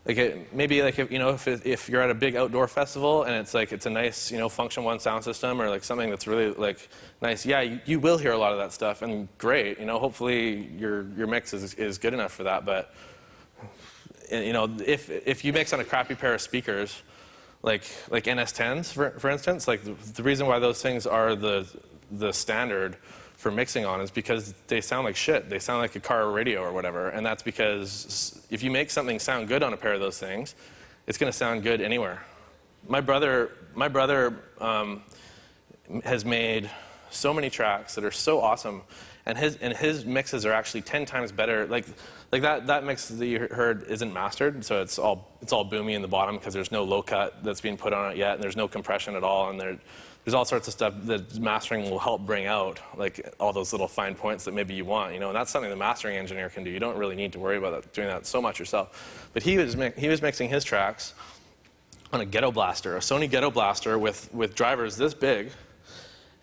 if you're at a big outdoor festival and it's a nice Function One sound system or like something that's really like nice, yeah, you will hear a lot of that stuff, and great, hopefully your mix is good enough for that. But if you mix on a crappy pair of speakers, like NS10s for instance, like the reason why those things are the standard for mixing on is because they sound like shit. They sound like a car radio or whatever, and that's because if you make something sound good on a pair of those things, it's going to sound good anywhere. My brother has made so many tracks that are so awesome, and his mixes are actually 10 times better. Like that mix that you heard isn't mastered, so it's all boomy in the bottom because there's no low cut that's being put on it yet, and there's no compression at all, and there's all sorts of stuff that mastering will help bring out, like all those little fine points that maybe you want, and that's something the mastering engineer can do. You don't really need to worry about doing that so much yourself. But he was mixing his tracks on a ghetto blaster, a Sony ghetto blaster with drivers this big,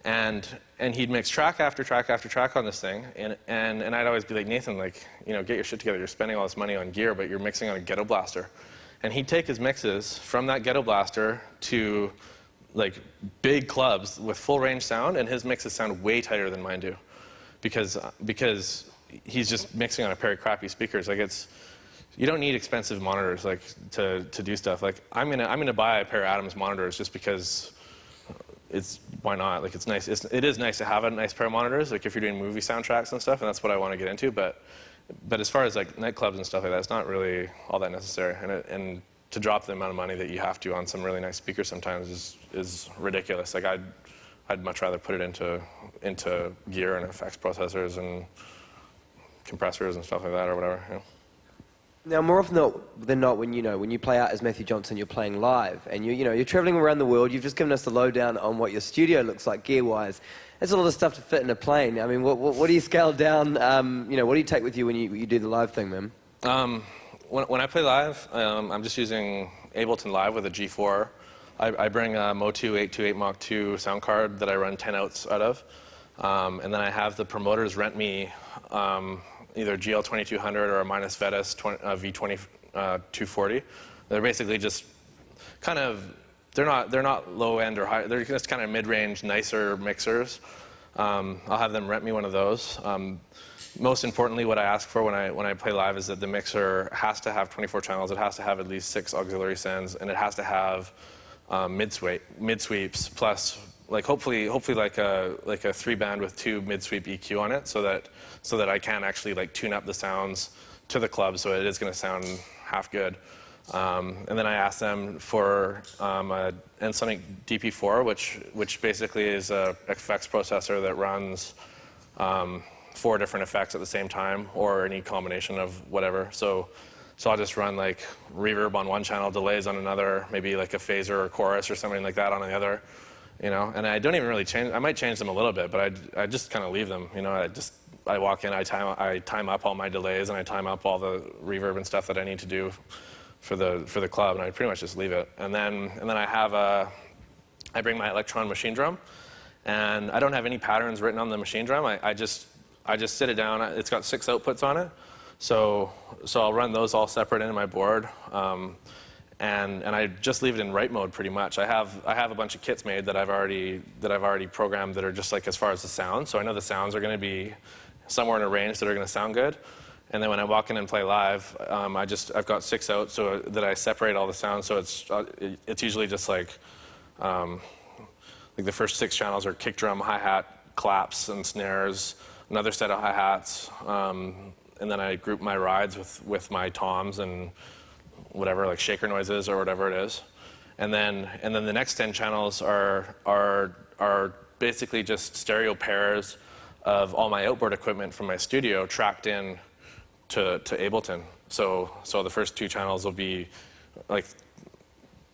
and he'd mix track after track after track on this thing, and I'd always be like, Nathan, like, you know, get your shit together. You're spending all this money on gear, but you're mixing on a ghetto blaster. And he'd take his mixes from that ghetto blaster to like big clubs with full range sound, and his mixes sound way tighter than mine do, because he's just mixing on a pair of crappy speakers. Like, you don't need expensive monitors like to do stuff. Like, I'm gonna buy a pair of Adams monitors just because why not? Like, it's nice. It is nice to have a nice pair of monitors. Like, if you're doing movie soundtracks and stuff, and that's what I want to get into. But as far as like nightclubs and stuff like that, it's not really all that necessary. And to drop the amount of money that you have to on some really nice speakers sometimes is ridiculous. Like, I'd much rather put it into gear and effects processors and compressors and stuff like that, or whatever. You know? Now, more often than not, when you play out as Mathew Jonson, you're playing live, and you're traveling around the world. You've just given us the lowdown on what your studio looks like gear-wise. There's a lot of stuff to fit in a plane. I mean, what do you scale down? What do you take with you when you do the live thing, man? When I play live, I'm just using Ableton Live with a G4. I bring a Motu 828 Mach 2 sound card that I run 10 outs out of, and then I have the promoters rent me either GL 2200 or a Itiswhatitis V20 240. They're basically just kind of, they're not low end or high. They're just kind of mid-range, nicer mixers. I'll have them rent me one of those. Most importantly, what I ask for when I play live is that the mixer has to have 24 channels. It has to have at least 6 auxiliary sends, and it has to have mid sweeps plus, like, hopefully like a 3-band with 2 mid sweep EQ on it, so that I can actually like tune up the sounds to the club, so it is going to sound half good. And then I ask them for a Ensoniq DP4, which basically is a effects processor that runs 4 different effects at the same time, or any combination of whatever. So I'll just run like reverb on one channel, delays on another, maybe like a phaser or chorus or something like that on the other. You know, and I don't even really change. I might change them a little bit, but I just kind of leave them. You know, I walk in, I time up all my delays, and I time up all the reverb and stuff that I need to do for the club, and I pretty much just leave it. And then I bring my Electron machine drum, and I don't have any patterns written on the machine drum. I just sit it down. It's got 6 outputs on it, so I'll run those all separate into my board. And I just leave it in write mode pretty much. I have a bunch of kits made that I've already programmed that are just like as far as the sound. So I know the sounds are going to be somewhere in a range that are going to sound good. And then when I walk in and play live, I've got 6 out so that I separate all the sounds. So it's usually just like the first 6 channels are kick drum, hi-hat, claps, and snares. Another set of hi-hats, and then I group my rides with my toms and whatever, like shaker noises or whatever it is, and then the next 10 channels are basically just stereo pairs of all my outboard equipment from my studio tracked in to Ableton. So the first 2 channels will be like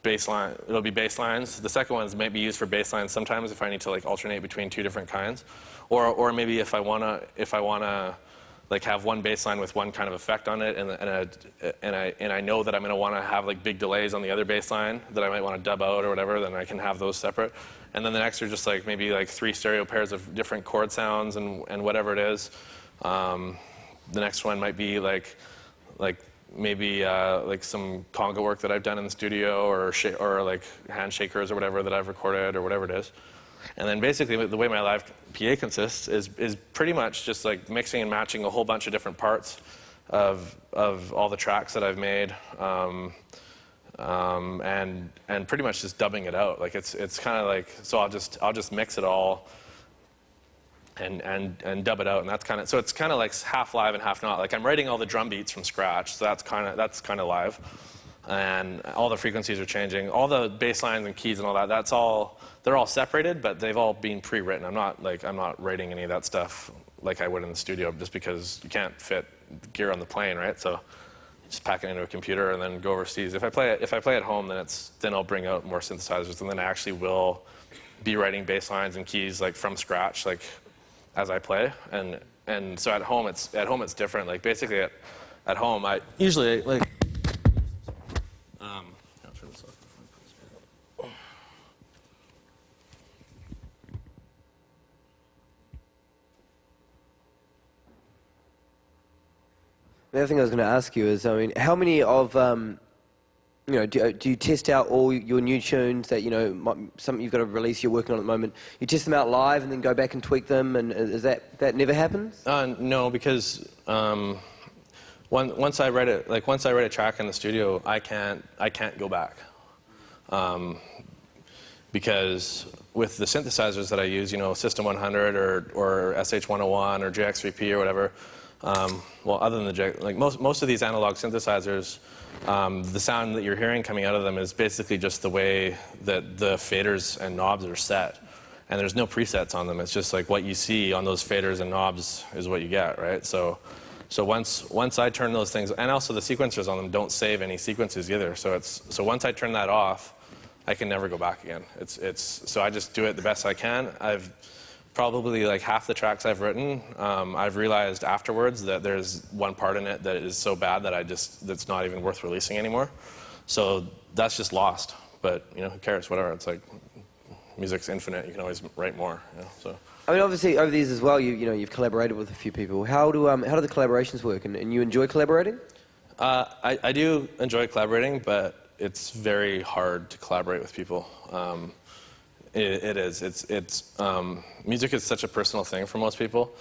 bassline. It'll be bass lines. The second ones might be used for bass lines sometimes if I need to like alternate between 2 different kinds, or maybe if I wanna like have one bass line with one kind of effect on it, and I know that I'm going to want to have like big delays on the other bass line that I might want to dub out or whatever, then I can have those separate. And then the next are just like maybe like 3 stereo pairs of different chord sounds and whatever it is. The next one might be like maybe like some conga work that I've done in the studio, or like handshakers or whatever that I've recorded or whatever it is. And then basically the way my live PA consists is pretty much just like mixing and matching a whole bunch of different parts of all the tracks that I've made, and pretty much just dubbing it out. Like it's kind of like, so I'll just mix it all and dub it out, and that's kind of, so it's kind of like half live and half not. Like I'm writing all the drum beats from scratch, so that's kind of live, and all the frequencies are changing, all the bass lines and keys and all that. They're all separated, but they've all been pre-written. I'm not writing any of that stuff like I would in the studio, just because you can't fit gear on the plane, right? So just pack it into a computer and then go overseas. If I play at home, then I'll bring out more synthesizers, and then I actually will be writing bass lines and keys like from scratch, like as I play. And so at home it's different. Like basically at home I usually like I'll turn this off before I put this The other thing I was going to ask you is, I mean, how many of you know, do you test out all your new tunes that, you know, something you've got to release you're working on at the moment? You test them out live and then go back and tweak them, and is that never happens? No, because once I write it, like once I write a track in the studio, I can't go back, because with the synthesizers that I use, you know, System 100 or SH101 or JX3P or whatever. Well, other than the JX, like most of these analog synthesizers, the sound that you're hearing coming out of them is basically just the way that the faders and knobs are set. And there's no presets on them. It's just like what you see on those faders and knobs is what you get, right? So once I turn those things, and also the sequencers on them don't save any sequences either. So once I turn that off, I can never go back again. So I just do it the best I can. I've probably like half the tracks I've written, I've realized afterwards that there's one part in it that is so bad that that's not even worth releasing anymore. So that's just lost. But you know, who cares? Whatever. It's like music's infinite. You can always write more. You know, so. I mean, obviously over the years as well, you've collaborated with a few people. How do the collaborations work? And you enjoy collaborating? I do enjoy collaborating, but it's very hard to collaborate with people. It is. Music is such a personal thing for most people,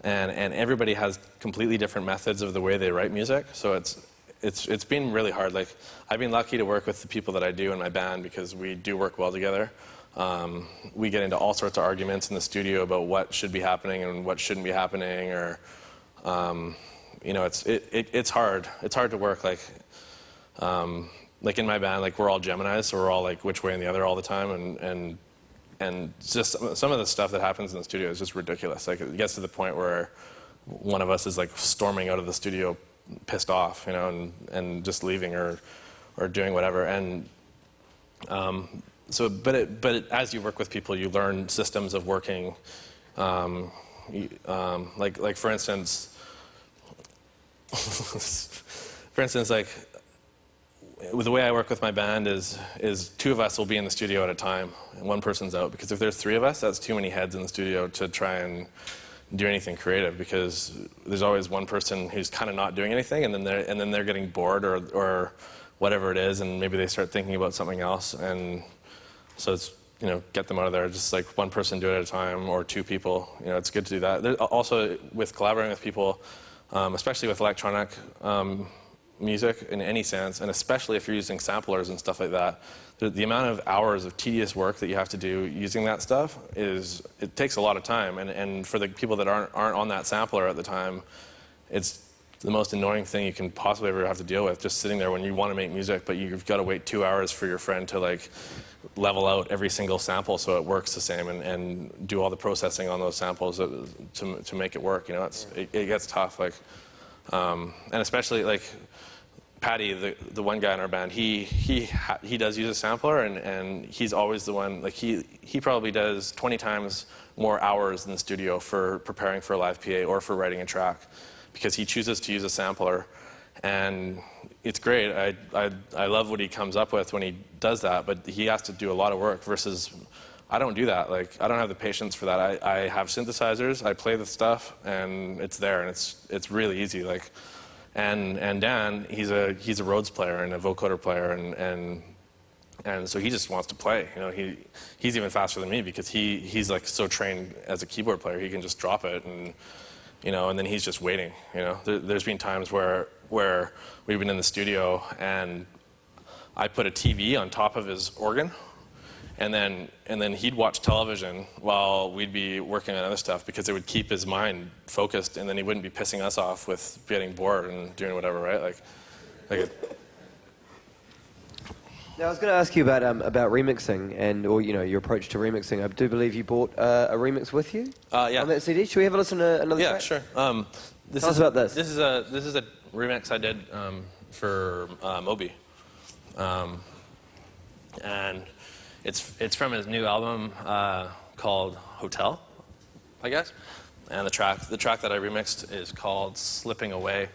and everybody has completely different methods of the way they write music. So it's been really hard. Like, I've been lucky to work with the people that I do in my band because we do work well together. We get into all sorts of arguments in the studio about what should be happening and what shouldn't be happening, or you know, it's hard. It's hard to work like in my band. Like, we're all Geminis, so we're all like which way and the other all the time, and just some of the stuff that happens in the studio is just ridiculous. Like, it gets to the point where one of us is like storming out of the studio pissed off, you know, and just leaving or doing whatever. And but as you work with people, you learn systems of working. Like for instance, like, the way I work with my band is two of us will be in the studio at a time, and one person's out. Because if there's three of us, that's too many heads in the studio to try and do anything creative. Because there's always one person who's kind of not doing anything, and then they're getting bored or whatever it is, and maybe they start thinking about something else. And so it's, you know, get them out of there. Just like one person do it at a time, or two people. You know, it's good to do that. There's also, with collaborating with people, especially with electronic music in any sense, and especially if you're using samplers and stuff like that, the amount of hours of tedious work that you have to do using that stuff it takes a lot of time, and for the people that aren't on that sampler at the time, it's the most annoying thing you can possibly ever have to deal with, just sitting there when you want to make music, but you've got to wait 2 hours for your friend to like level out every single sample so it works the same, and do all the processing on those samples to make it work. You know, it gets tough. Like, and especially like Patty, the one guy in our band, he does use a sampler, and he's always the one. Like, he probably does 20 times more hours in the studio for preparing for a live PA or for writing a track, because he chooses to use a sampler, and it's great. I love what he comes up with when he does that, but he has to do a lot of work, versus I don't do that. Like, I don't have the patience for that. I have synthesizers, I play the stuff, and it's there, and it's really easy. Like, and Dan, he's a Rhodes player and a vocoder player, and so he just wants to play. You know, he's even faster than me because he's like so trained as a keyboard player. He can just drop it, and you know, and then he's just waiting. You know, there's been times where we've been in the studio and I put a TV on top of his organ, and then he'd watch television while we'd be working on other stuff, because it would keep his mind focused, and then he wouldn't be pissing us off with getting bored and doing whatever, right? Like Now, I was going to ask you about remixing or you know, your approach to remixing. I do believe you brought a remix with you. Yeah. On that CD. Should we have a listen to another track? Yeah, sure. Tell us about this. This is a remix I did for Moby, and it's from his new album called Hotel, I guess. And the track that I remixed is called Slipping Away.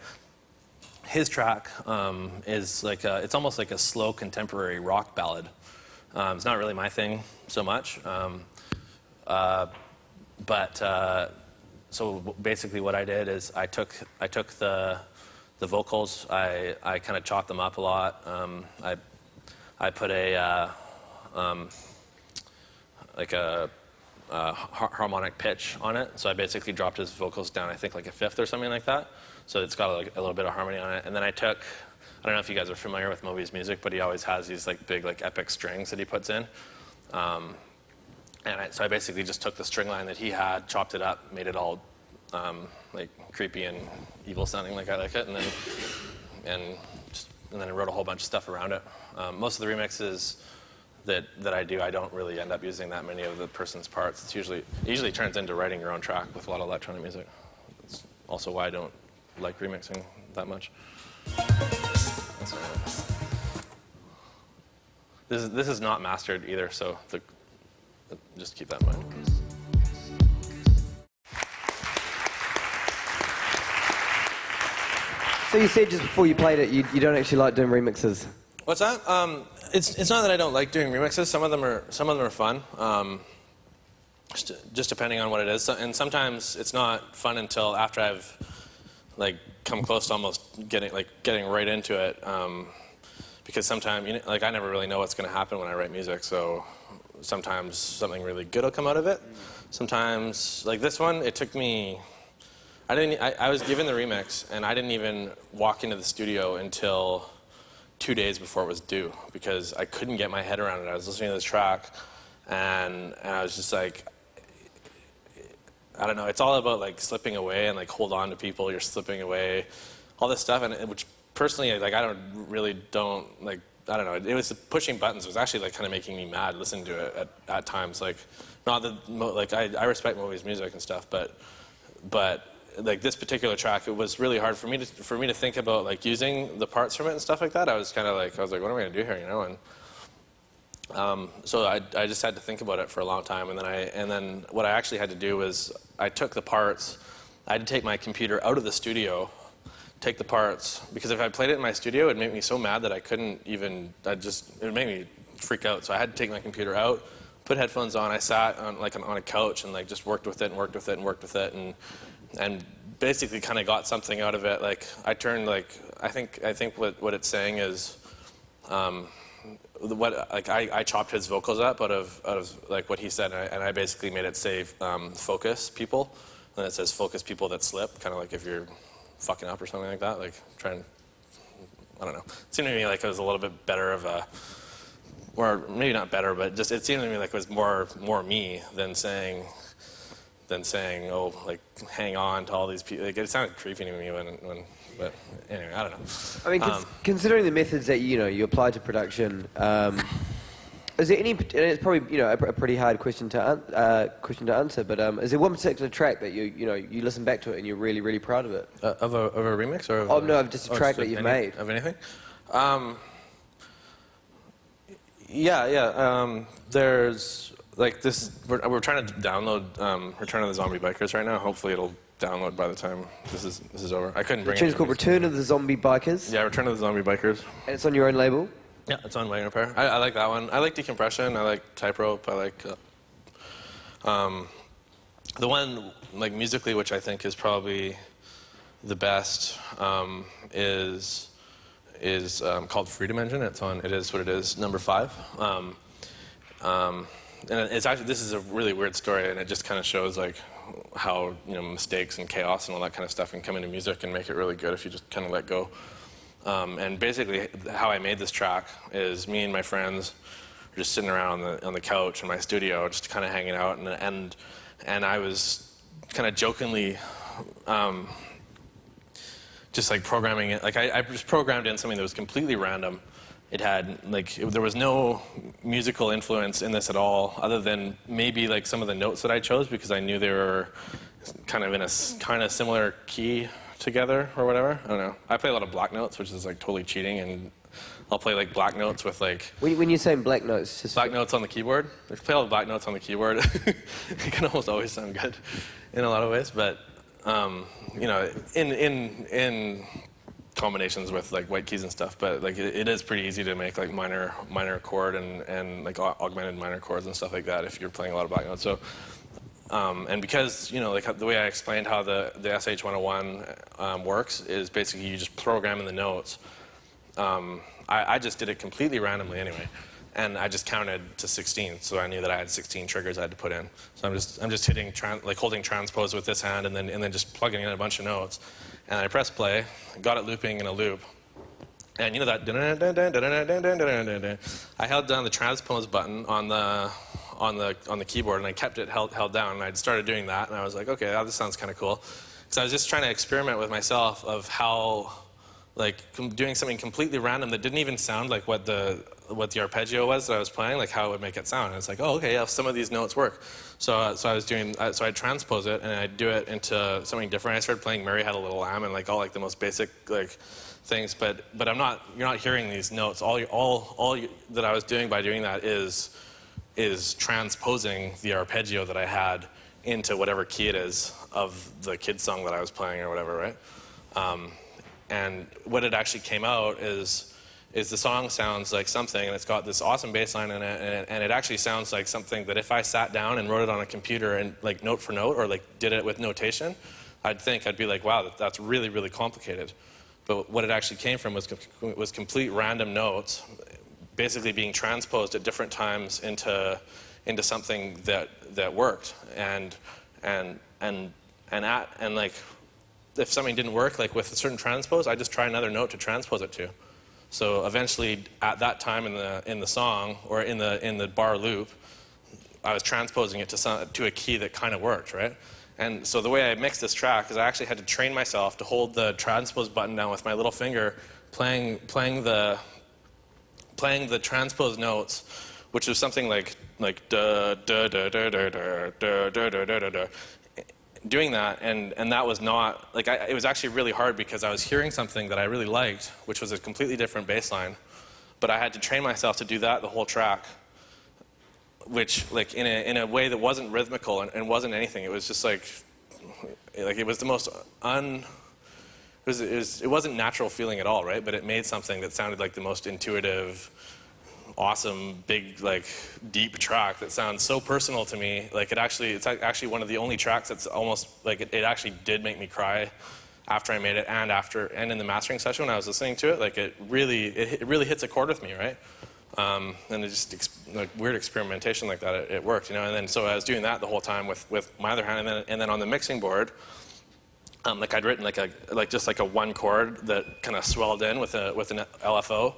His track is like it's almost like a slow contemporary rock ballad. It's not really my thing so much, but so basically what I did is I took the the vocals, I kind of chopped them up a lot. I put a like a harmonic pitch on it, so I basically dropped his vocals down, I think like a fifth or something like that. So it's got like a little bit of harmony on it. And then I don't know if you guys are familiar with Moby's music, but he always has these like big like epic strings that he puts in. So I basically just took the string line that he had, chopped it up, made it all like creepy and evil sounding like I like it, and then I wrote a whole bunch of stuff around it. Most of the remixes that I do, I don't really end up using that many of the person's parts. It usually turns into writing your own track with a lot of electronic music. It's also why I don't like remixing that much. That's not it. This is not mastered either, so just keep that in mind. So you said just before you played it, you don't actually like doing remixes. What's that? It's not that I don't like doing remixes. Some of them are fun. Just depending on what it is. And sometimes it's not fun until after I've like come close to almost getting right into it. Because sometimes like I never really know what's going to happen when I write music. So sometimes something really good will come out of it. Sometimes like this one, it took me. I was given the remix, and I didn't even walk into the studio until 2 days before it was due, because I couldn't get my head around it. I was listening to this track, and I was just like, I don't know. It's all about like slipping away and like hold on to people. You're slipping away, all this stuff, and which personally, like I don't like. I don't know. It was pushing buttons. It was actually like kind of making me mad listening to it at times. Like, not that like I respect Moby's music and stuff, but like this particular track, it was really hard for me to think about like using the parts from it and stuff like that. I was like, what am I gonna do here, And so I just had to think about it for a long time, and then what I actually had to do was I took the parts. I had to take my computer out of the studio, take the parts, because if I played it in my studio, it'd make me so mad that I couldn't even. It would make me freak out. So I had to take my computer out, put headphones on. I sat on a couch and like just worked with it and basically kind of got something out of it. Like I turned like I think what it's saying is I chopped his vocals up out of like what he said, and I basically made it say focus people, and it says focus people that slip, kind of like if you're fucking up or something like that, like I don't know. It seemed to me like it was a little bit better of a, or maybe not better, but just it seemed to me like it was more me than saying, oh, like, hang on to all these people. Like, it sounded creepy to me but anyway, I don't know. I mean, considering the methods that you apply to production, is there any? And it's probably a pretty hard question to answer. But is there one particular track that you listen back to it and you're really, really proud of it? Of a remix or? Of just a track that you've made. Of anything? Yeah. There's like this. We're trying to download Return of the Zombie Bikers right now. Hopefully it'll download by the time this is over. I couldn't bring it. The tune's called Return of the Zombie Bikers. Yeah, Return of the Zombie Bikers. And it's on your own label. Yeah, it's on Wagon Repair. I like that one. I like Decompression. I like Type-Rope. I like the one like musically, which I think is probably the best, is called Freedom Engine. It's on It Is What It Is, number 5. And it's actually, this is a really weird story, and it just kind of shows like how mistakes and chaos and all that kind of stuff can come into music and make it really good if you just kind of let go. And basically, how I made this track is me and my friends were just sitting around on the couch in my studio, just kind of hanging out, and I was kind of jokingly just like programming it. Like I just programmed in something that was completely random. It had there was no musical influence in this at all, other than maybe like some of the notes that I chose because I knew they were kind of in a kind of similar key together or whatever. I don't know. I play a lot of black notes, which is like totally cheating, and I'll play like black notes with like. When you're saying black notes, just black notes on the keyboard. I play all the black notes on the keyboard. It can almost always sound good in a lot of ways, but in combinations with like white keys and stuff, but like it is pretty easy to make like minor chord and like augmented minor chords and stuff like that if you're playing a lot of black notes. So And because, you know, like the way I explained how the SH-101 works is basically you just program in the notes. I just did it completely randomly anyway, and I just counted to 16, so I knew that I had 16 triggers I had to put in. So I'm just hitting like holding transpose with this hand, and then just plugging in a bunch of notes, and I pressed play, got it looping in a loop, and you know that I held down the transpose button on the keyboard, and I kept it held down, and I started doing that, and I was like, okay, this sounds kind of cool. So I was just trying to experiment with myself of how, like, doing something completely random that didn't even sound like what the arpeggio was that I was playing, like how it would make it sound. And it's like, oh, okay, yeah, some of these notes work. So I'd transpose it, and I'd do it into something different. I started playing Mary Had a Little Lamb and like all like the most basic like things, but you're not hearing these notes. All that I was doing by doing that is transposing the arpeggio that I had into whatever key it is of the kid song that I was playing or whatever, right? And what it actually came out is the song sounds like something, and it's got this awesome bass line in it, and it actually sounds like something that if I sat down and wrote it on a computer and like note for note or like did it with notation, I'd be like, wow, that's really, really complicated. But what it actually came from was complete random notes, basically being transposed at different times into something that worked, and like if something didn't work, like with a certain transpose, I just try another note to transpose it to. So eventually, at that time in the song or in the bar loop, I was transposing it to a key that kind of worked, right? And so the way I mixed this track is I actually had to train myself to hold the transpose button down with my little finger, playing the transpose notes, which was something like da da da da da da da da da da da. Doing that, and that was not like it was actually really hard because I was hearing something that I really liked, which was a completely different bass line, but I had to train myself to do that the whole track, which like in a way that wasn't rhythmical and wasn't anything. It was just like it was the most it wasn't natural feeling at all, right? But it made something that sounded like the most intuitive, awesome, big, like deep track that sounds so personal to me. Like it's actually one of the only tracks that's almost like it actually did make me cry after I made it and in the mastering session when I was listening to it. Like it really hits a chord with me, right? And it just like weird experimentation like that, it worked, you know. And then so I was doing that the whole time with my other hand, and then on the mixing board, like I'd written just a one chord that kind of swelled in with an LFO.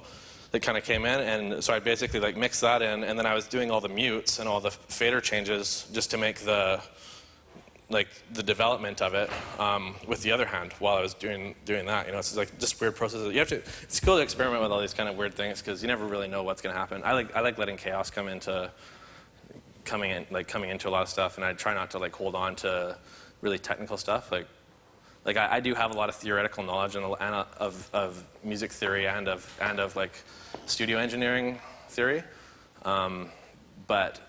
That kind of came in, and so I basically like mixed that in, and then I was doing all the mutes and all the fader changes just to make the development of it with the other hand while I was doing that. You know, it's like just weird processes. It's cool to experiment with all these kind of weird things because you never really know what's going to happen. I like letting chaos coming into a lot of stuff, and I try not to like hold on to really technical stuff. Like I do have a lot of theoretical knowledge of music theory and of like studio engineering theory, but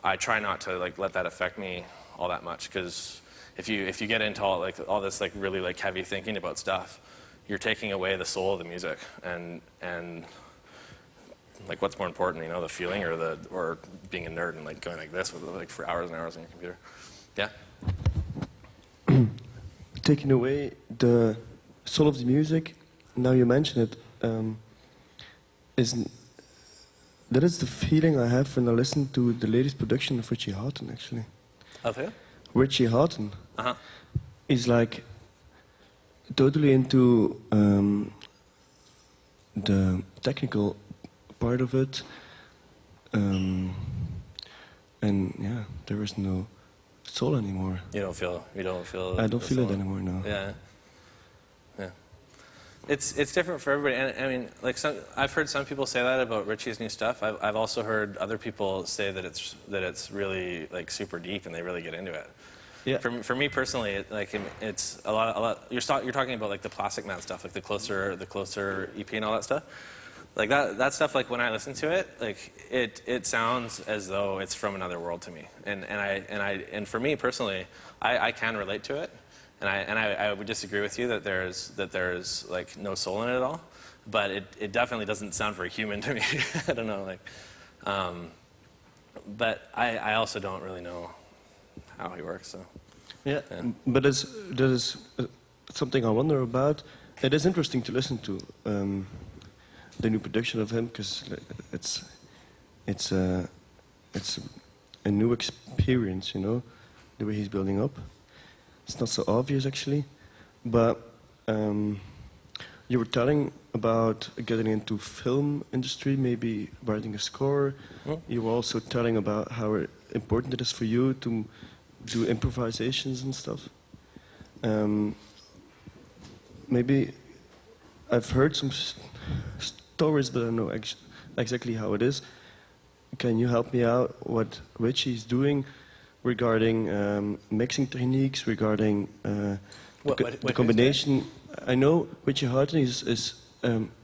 I try not to like let that affect me all that much, because if you get into all this like really like heavy thinking about stuff, you're taking away the soul of the music, and like what's more important, you know, the feeling or being a nerd and like going like this with like for hours and hours on your computer. Yeah. Taking away the soul of the music, now you mention it, that is the feeling I have when I listen to the latest production of Richie Hawtin, actually. Of who? Richie Hawtin. Uh-huh. He's like totally into the technical part of it, and yeah, there is no soul anymore. You don't feel. I don't feel it anymore. No. Yeah. It's different for everybody, and I mean, like I've heard some people say that about Richie's new stuff. I've also heard other people say that it's really like super deep and they really get into it. Yeah. For me personally, it's a lot. You're talking about like the Plastic Man stuff, like the closer EP and all that stuff. Like that stuff, like when I listen to it, like it sounds as though it's from another world to me. And for me personally, I can relate to it. And I would disagree with you that there's like no soul in it at all. But it definitely doesn't sound very human to me. I don't know, like but I also don't really know how he works. So. Yeah, but that is something I wonder about. It is interesting to listen to the new production of him because it's a new experience, you know, the way he's building up. It's not so obvious actually, but you were telling about getting into film industry, maybe writing a score. You were also telling about how important it is for you to do improvisations and stuff. Maybe I've heard some stories, but I don't know exactly how it is. Can you help me out what Richie is doing regarding mixing techniques, regarding the combination? I know Richie Hawtin is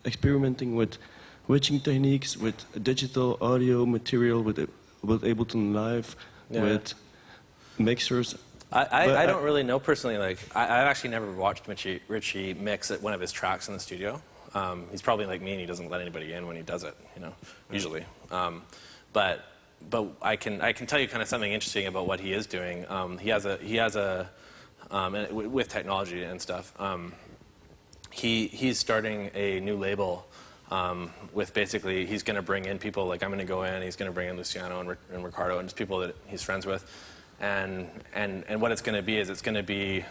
experimenting with switching techniques, with digital audio material, with Ableton Live, with mixers. I don't really know personally. Like I've actually never watched Richie mix one of his tracks in the studio. He's probably like me, and he doesn't let anybody in when he does it. You know, usually. But I can tell you kind of something interesting about what he is doing. He has a with technology and stuff. He's starting a new label with basically he's going to bring in people like I'm going to go in. He's going to bring in Luciano and Ricardo and just people that he's friends with. And what it's going to be is it's going to be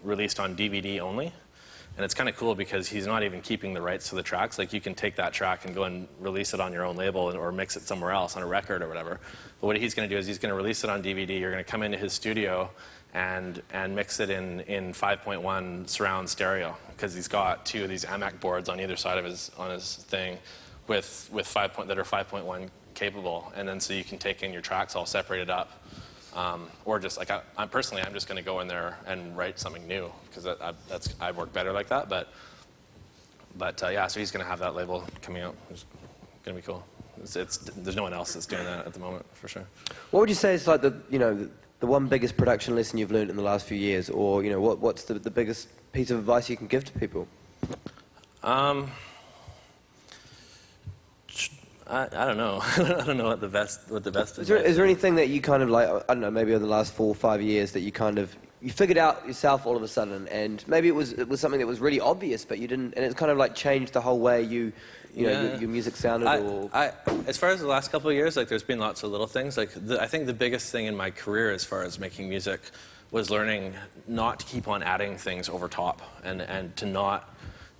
released on DVD only. And it's kind of cool because he's not even keeping the rights to the tracks. Like you can take that track and go and release it on your own label or mix it somewhere else on a record or whatever. But what he's going to do is he's going to release it on DVD. You're going to come into his studio and mix it in 5.1 surround stereo because he's got two of these AMAC boards on either side of his thing with that are 5.1 capable. And then so you can take in your tracks all separated up. Or just like I'm just going to go in there and write something new because I work better like that. But yeah, so he's going to have that label coming out. It's going to be cool. There's no one else that's doing that at the moment for sure. What would you say is like the one biggest production lesson you've learned in the last few years, or what's the biggest piece of advice you can give to people? I don't know. I don't know what the best is. Is there anything that you kind of like, I don't know, maybe over the last 4 or 5 years that you figured out yourself all of a sudden, and maybe it was something that was really obvious, but you didn't, and it's kind of like changed the whole way your music sounded? As far as the last couple of years, like there's been lots of little things. Like I think the biggest thing in my career as far as making music was learning not to keep on adding things over top and to not.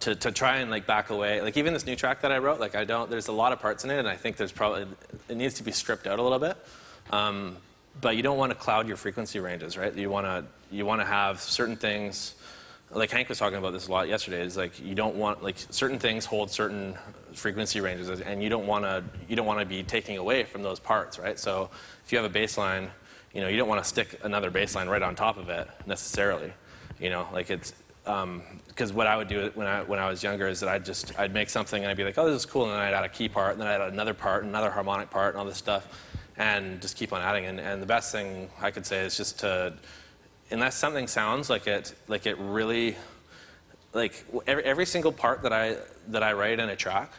To try and like back away, like even this new track that I wrote, like there's a lot of parts in it, and I think it needs to be stripped out a little bit. But you don't want to cloud your frequency ranges, right? You want to have certain things. Like Hank was talking about this a lot yesterday. Is like you don't want like certain things hold certain frequency ranges, and you don't want to be taking away from those parts, right? So if you have a bass line, you don't want to stick another bass line right on top of it necessarily. Like it's. Because what I would do when I was younger is that I'd make something and I'd be like, oh, this is cool, and then I'd add a key part, and then I'd add another part, another harmonic part, and all this stuff, and just keep on adding. And the best thing I could say is just to, unless something sounds like it really, like every single part that I write in a track,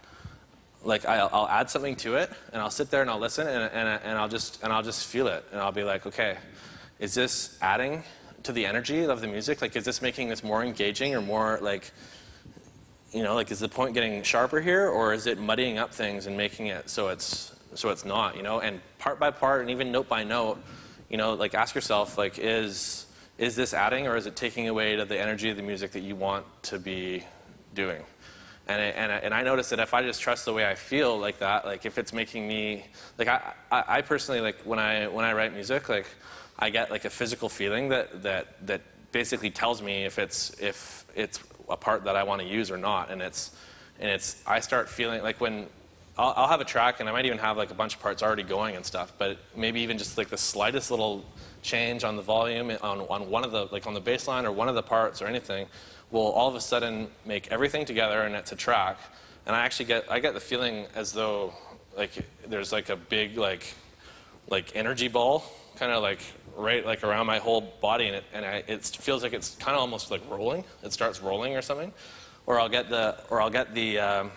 like I'll add something to it, and I'll sit there and I'll listen, and I'll just feel it, and I'll be like, okay, is this adding to the energy of the music? Like, is this making this more engaging or more like, like is the point getting sharper here, or is it muddying up things and making it so it's not, and part by part and even note by note, like ask yourself, like, is this adding or is it taking away to the energy of the music that you want to be doing? And I notice that if I just trust the way I feel like that, like if it's making me, like I personally, like when I write music, like I get like a physical feeling that basically tells me if it's a part that I want to use or not, and I start feeling like when I'll have a track and I might even have like a bunch of parts already going and stuff, but maybe even just like the slightest little change on the volume on one of the, like on the bass line or one of the parts or anything will all of a sudden make everything together, and it's a track. And I get the feeling as though like there's like a big like energy ball kind of like right like around my whole body, and it feels like it's kind of almost like rolling. It starts rolling or something, or I'll get the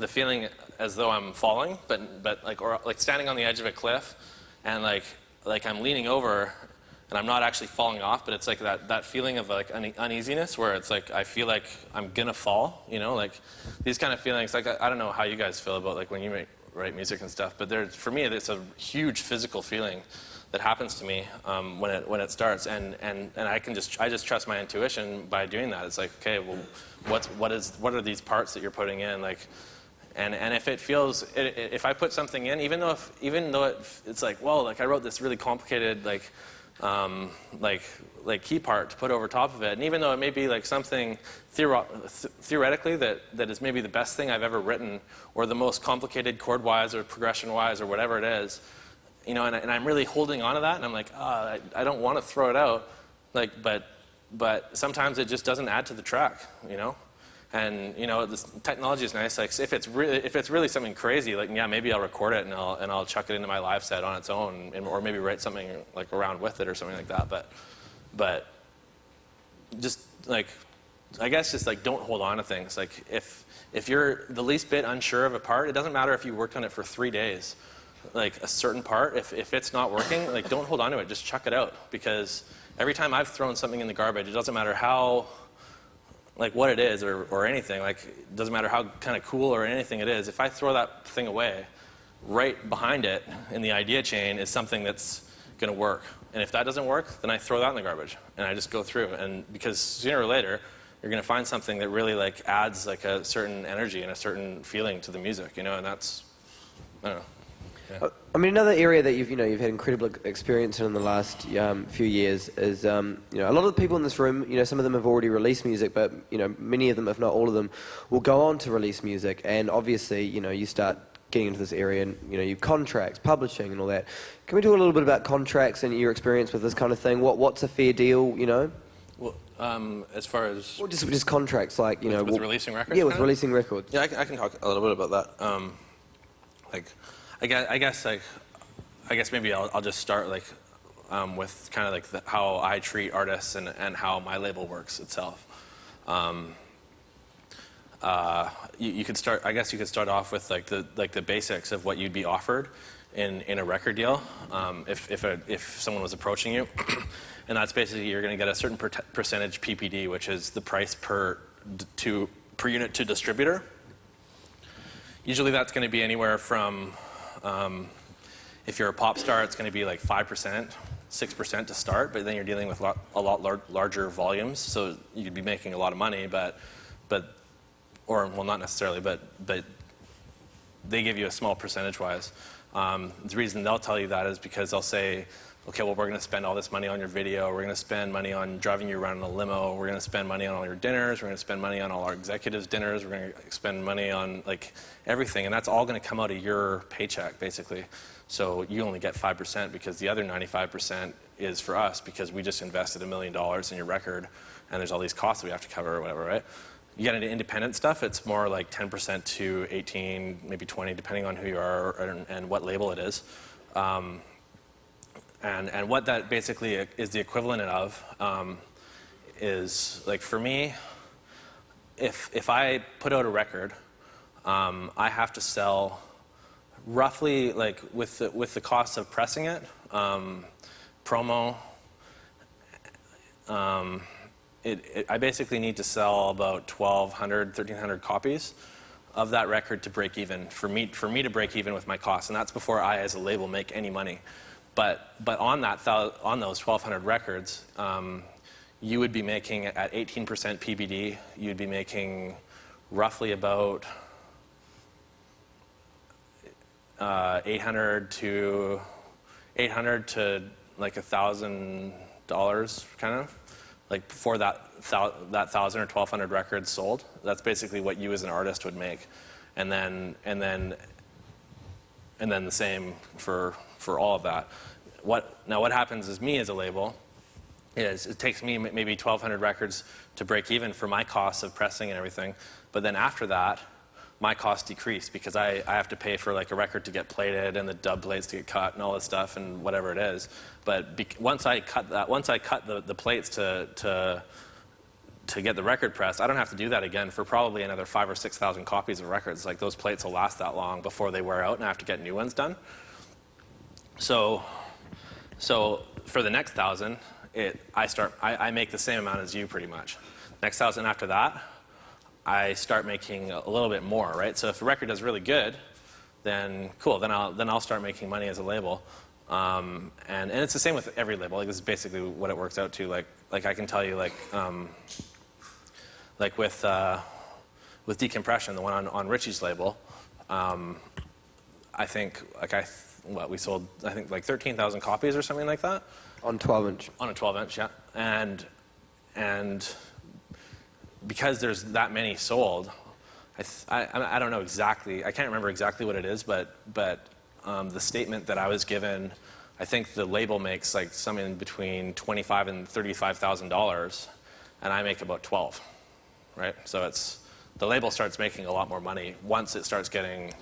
feeling as though I'm falling, but like standing on the edge of a cliff, and like I'm leaning over, and I'm not actually falling off, but it's like that feeling of like uneasiness where it's like I feel like I'm gonna fall, you know, like these kind of feelings. Like I don't know how you guys feel about like when you write music and stuff, but for me it's a huge physical feeling that happens to me when it starts, and I just trust my intuition by doing that. It's like, okay, well, what are these parts that you're putting in, like, and if it feels, if I put something in, even though it's like, well, like I wrote this really complicated like key part to put over top of it, and even though it may be like something theoretically that is maybe the best thing I've ever written, or the most complicated chord-wise or progression-wise or whatever it is, you know, and I'm really holding on to that, and I'm like, I don't want to throw it out, like, but sometimes it just doesn't add to the track, you know, and you know, this technology is nice. Like, if it's really something crazy, like, yeah, maybe I'll record it and I'll chuck it into my live set on its own, or maybe write something like around with it or something like that. But just like, I guess just like don't hold on to things. Like if you're the least bit unsure of a part, it doesn't matter if you worked on it for 3 days. Like a certain part, if it's not working, like don't hold on to it, just chuck it out. Because every time I've thrown something in the garbage, it doesn't matter how, like what it is or anything, like it doesn't matter how kind of cool or anything it is, if I throw that thing away, right behind it in the idea chain is something that's going to work. And if that doesn't work, then I throw that in the garbage and I just go through. And because sooner or later, you're going to find something that really like adds like a certain energy and a certain feeling to the music, you know, and that's, I don't know. Yeah. I mean, another area that you've had incredible experience in the last few years is, a lot of the people in this room, some of them have already released music, but, many of them, if not all of them, will go on to release music. And obviously, you start getting into this area and, you contracts, publishing and all that. Can we talk a little bit about contracts and your experience with this kind of thing? What's a fair deal, Well, as far as... Well, just contracts, like, With releasing records? Yeah, with releasing records. Yeah, I can talk a little bit about that. I guess maybe I'll just start with kind of like how I treat artists and how my label works itself. You could start. I guess you could start off with the basics of what you'd be offered in a record deal if someone was approaching you, and that's basically you're going to get a certain percentage PPD, which is the price per unit to distributor. Usually that's going to be anywhere from if you're a pop star, it's going to be like 5%, 6% to start, but then you're dealing with a lot larger volumes, so you'd be making a lot of money, well, not necessarily, but they give you a small percentage-wise. The reason they'll tell you that is because they'll say, okay, well, we're going to spend all this money on your video, we're going to spend money on driving you around in a limo, we're going to spend money on all your dinners, we're going to spend money on all our executives' dinners, we're going to spend money on like everything, and that's all going to come out of your paycheck, basically. So you only get 5% because the other 95% is for us because we just invested $1 million in your record, and there's all these costs that we have to cover or whatever, right? You get into independent stuff, it's more like 10% to 18, maybe 20, depending on who you are and what label it is. And what that basically is the equivalent of is, like for me, if I put out a record, I have to sell roughly, like with the cost of pressing it, promo, I basically need to sell about 1,200, 1,300 copies of that record to break even, for me to break even with my costs, and that's before I, as a label, make any money. But on those 1,200 records, you would be making at 18% PBD, you'd be making roughly about $800 to like $1,000 kind of, like before that 1,000 or 1,200 records sold. That's basically what you as an artist would make, and then the same for all of that. What happens is, me as a label, is it takes me maybe 1,200 records to break even for my costs of pressing and everything, but then after that, my costs decrease because I have to pay for like a record to get plated and the dub plates to get cut and all this stuff and whatever it is. But once I cut the plates to get the record pressed, I don't have to do that again for probably another 5,000 or 6,000 copies of records. Like, those plates will last that long before they wear out and I have to get new ones done. So So for the next 1,000, I make the same amount as you pretty much. Next 1,000 after that, I start making a little bit more, right? So if a record does really good, then cool. Then I'll start making money as a label. And it's the same with every label. Like this is basically what it works out to. Like I can tell you, like with Decompression, the one on Richie's label, I think we sold I think like 13,000 copies or something like that. On 12-inch. On a 12-inch, yeah. And because there's that many sold, I don't know exactly. I can't remember exactly what it is, but the statement that I was given, I think the label makes like something between $25,000 and $35,000, and I make about 12, right? So the label starts making a lot more money once it starts getting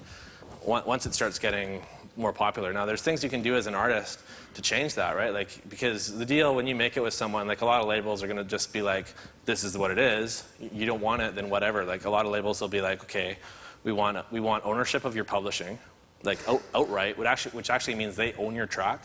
more popular. Now, there's things you can do as an artist to change that, right? Like, because the deal when you make it with someone, like a lot of labels are going to just be like, this is what it is. You don't want it, then whatever. Like a lot of labels will be like, okay, we want ownership of your publishing, like outright, which actually means they own your track.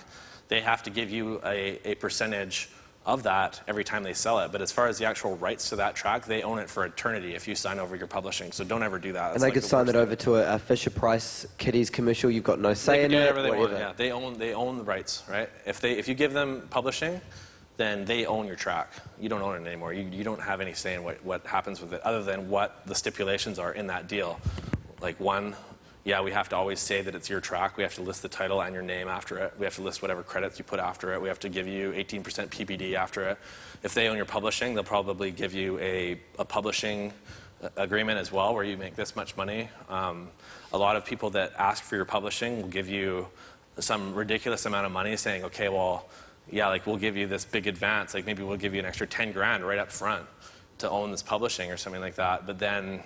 They have to give you a percentage of that every time they sell it. But as far as the actual rights to that track, they own it for eternity if you sign over your publishing. So don't ever do that. And they could sign that over to a Fisher-Price Kitties commercial. You've got no say in it. Whatever they want. Yeah, they own the rights, right? If you give them publishing, then they own your track. You don't own it anymore. You don't have any say in what happens with it, other than what the stipulations are in that deal. Like one, yeah, we have to always say that it's your track. We have to list the title and your name after it. We have to list whatever credits you put after it. We have to give you 18% PPD after it. If they own your publishing, they'll probably give you a publishing agreement as well, where you make this much money. A lot of people that ask for your publishing will give you some ridiculous amount of money, saying, okay, well, yeah, like we'll give you this big advance. Like maybe we'll give you an extra 10 grand right up front to own this publishing or something like that. But then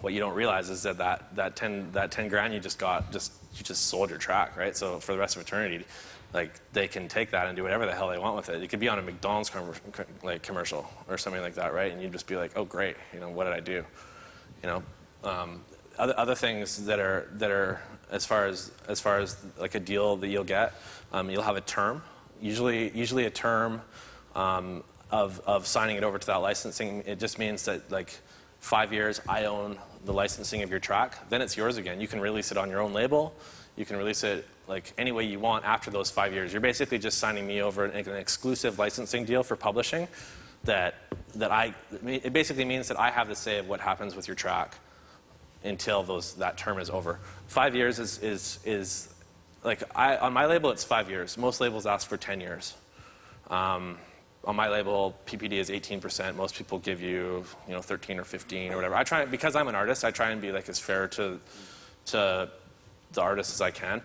what you don't realize is that 10 grand you just got, you just sold your track, right? So for the rest of eternity, like they can take that and do whatever the hell they want with it. It could be on a McDonald's commercial or something like that, right? And you'd just be like, oh great, what did I do? Other things that are as far as like a deal that you'll get, you'll have a term, usually a term of signing it over to that licensing. It just means that like 5 years, I own the licensing of your track. Then it's yours again. You can release it on your own label. You can release it like any way you want after those 5 years. You're basically just signing me over an exclusive licensing deal for publishing. It basically means that I have the say of what happens with your track until that term is over. 5 years is like on my label it's 5 years. Most labels ask for 10 years. On my label, PPD is 18%. Most people give you, 13 or 15 or whatever. Because I'm an artist, I try and be like as fair to the artist as I can.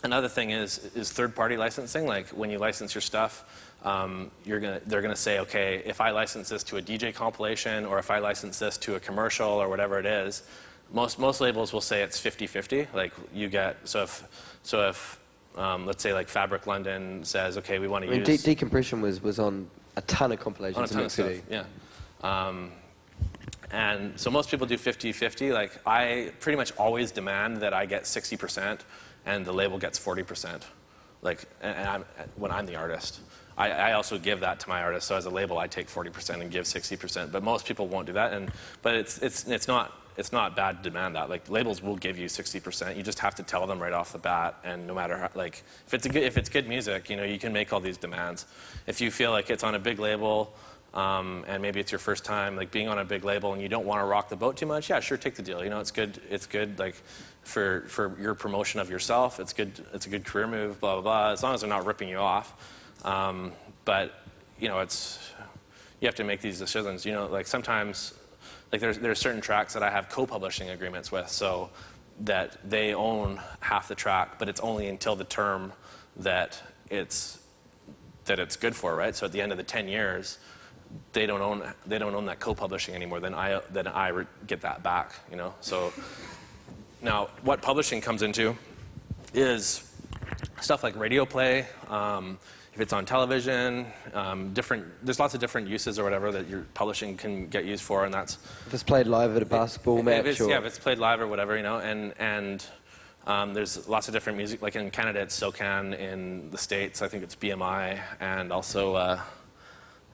Another thing is third-party licensing. Like when you license your stuff, they're gonna say, okay, if I license this to a DJ compilation or if I license this to a commercial or whatever it is, most labels will say it's 50-50. Like you get if let's say like Fabric London says, okay, we want to use... Decompression was on a ton of compilations. On a ton of stuff, yeah. And so most people do 50-50. Like I pretty much always demand that I get 60% and the label gets 40%. Like, when I'm the artist. I also give that to my artist. So as a label, I take 40% and give 60%. But most people won't do that. But it's not bad to demand that. Like labels will give you 60%. You just have to tell them right off the bat. And no matter how, like if it's good music, you can make all these demands. If you feel like it's on a big label and maybe it's your first time like being on a big label and you don't want to rock the boat too much, yeah, sure, take the deal. It's good like for your promotion of yourself. It's good. It's a good career move. Blah blah blah. As long as they're not ripping you off. But you have to make these decisions. Like sometimes. Like there's certain tracks that I have co-publishing agreements with, so that they own half the track, but it's only until the term that it's good for, right? So at the end of the 10 years, they don't own that co-publishing anymore. Then I get that back, So now what publishing comes into is stuff like radio play. If it's on television, there's lots of different uses or whatever that your publishing can get used for, and that's... If it's played live at a basketball match if it's played live or whatever, and There's lots of different music, like in Canada it's SOCAN, in the States I think it's BMI, and also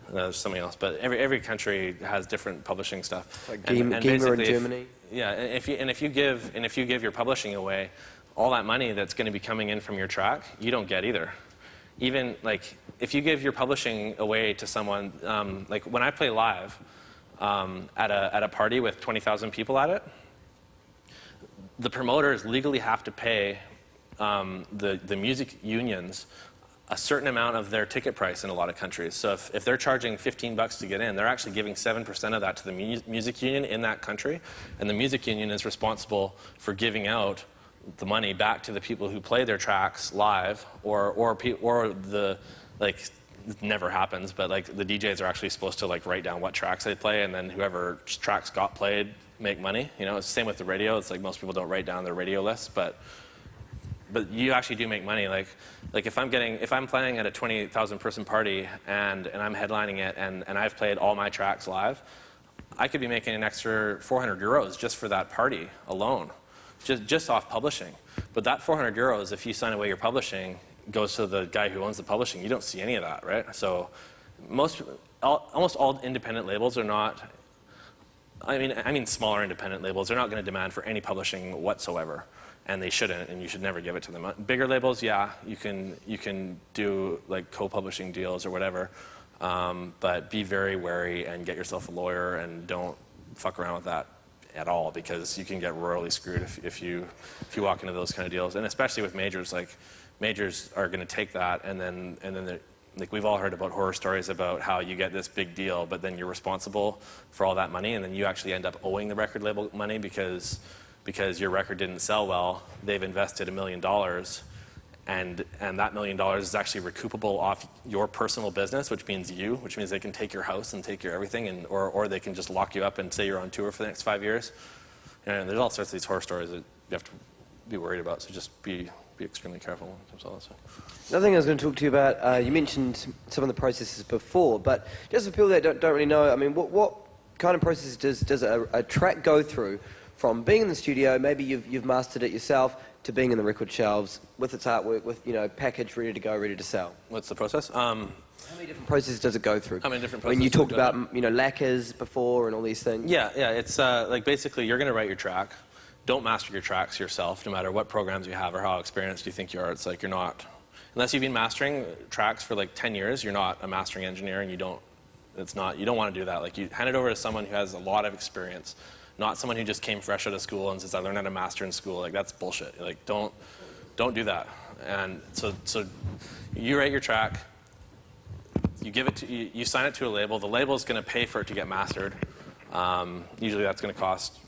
there's something else. But every country has different publishing stuff. Like Garnier in Germany. Yeah, and if you give your publishing away, all that money that's going to be coming in from your track, you don't get either. Even like if you give your publishing away to someone, like when I play live at a party with 20,000 people at it, the promoters legally have to pay the music unions a certain amount of their ticket price in a lot of countries. So if they're charging $15 to get in, they're actually giving 7% of that to the music union in that country, and the music union is responsible for giving out the money back to the people who play their tracks live, or the, like, it never happens, but like the DJs are actually supposed to like write down what tracks they play, and then whoever tracks got played make money. You know, it's the same with the radio. It's like most people don't write down their radio lists, but you actually do make money. Like if I'm playing at a 20,000 person party and I'm headlining it and I've played all my tracks live, I could be making an extra 400 euros just for that party alone, just off publishing. But that 400 euros, if you sign away your publishing, goes to the guy who owns the publishing. You don't see any of that, right? So almost all independent labels are not, I mean smaller independent labels, they're not going to demand for any publishing whatsoever. And they shouldn't, and you should never give it to them. Bigger labels, yeah, you can do like co-publishing deals or whatever, but be very wary and get yourself a lawyer and don't fuck around with that at all, because you can get royally screwed if you walk into those kind of deals. And especially with majors, like majors are going to take that, and then like we've all heard about horror stories about how you get this big deal, but then you're responsible for all that money, and then you actually end up owing the record label money because your record didn't sell well. They've invested $1 million, and that $1 million is actually recoupable off your personal business, which means they can take your house and take your everything, and or they can just lock you up and say you're on tour for the next 5 years. And there's all sorts of these horror stories that you have to be worried about. So just be extremely careful when it comes to all that stuff. Another thing I was going to talk to you about, you mentioned some of the processes before, but just for people that don't really know, I mean, what kind of process does a track go through from being in the studio, maybe you've mastered it yourself, to being in the record shelves with its artwork, with packaged, ready to go, ready to sell? What's the process? How many different processes does it go through? How many different processes? When you talked about lacquers before and all these things. Yeah. It's like basically you're going to write your track. Don't master your tracks yourself, no matter what programs you have or how experienced you think you are. It's like you're not, unless you've been mastering tracks for like 10 years, you're not a mastering engineer, and you don't want to do that. Like you hand it over to someone who has a lot of experience. Not someone who just came fresh out of school and says, I learned how to master in school. Like, that's bullshit. Like, don't do that. And so you write your track, you sign it to a label. The label is going to pay for it to get mastered. Usually that's going to cost,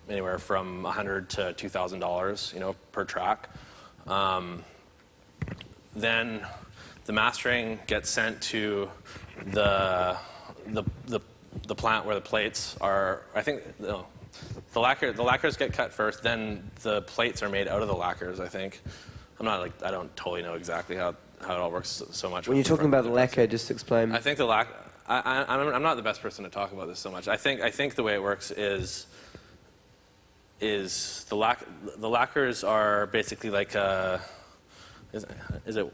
anywhere from $100 to $2,000, per track. Then the mastering gets sent to the plant where the plates are. I think the lacquers get cut first, then the plates are made out of the lacquers, I think. I don't totally know exactly how it all works so much. When you're talking about the lacquer, just explain. I think I'm not the best person to talk about this so much. I think the way it works is the lacquers are basically like is it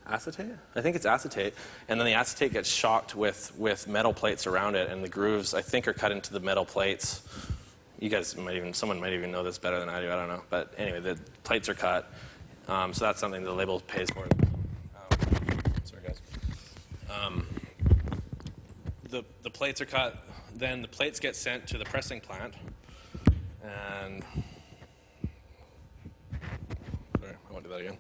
acetate? I think it's acetate, and then the acetate gets shocked with metal plates around it, and the grooves, I think, are cut into the metal plates. You guys someone might even know this better than I do, I don't know. But anyway, the plates are cut, so that's something the label pays for. Sorry, guys. The plates are cut, then the plates get sent to the pressing plant, and sorry, I won't do that again.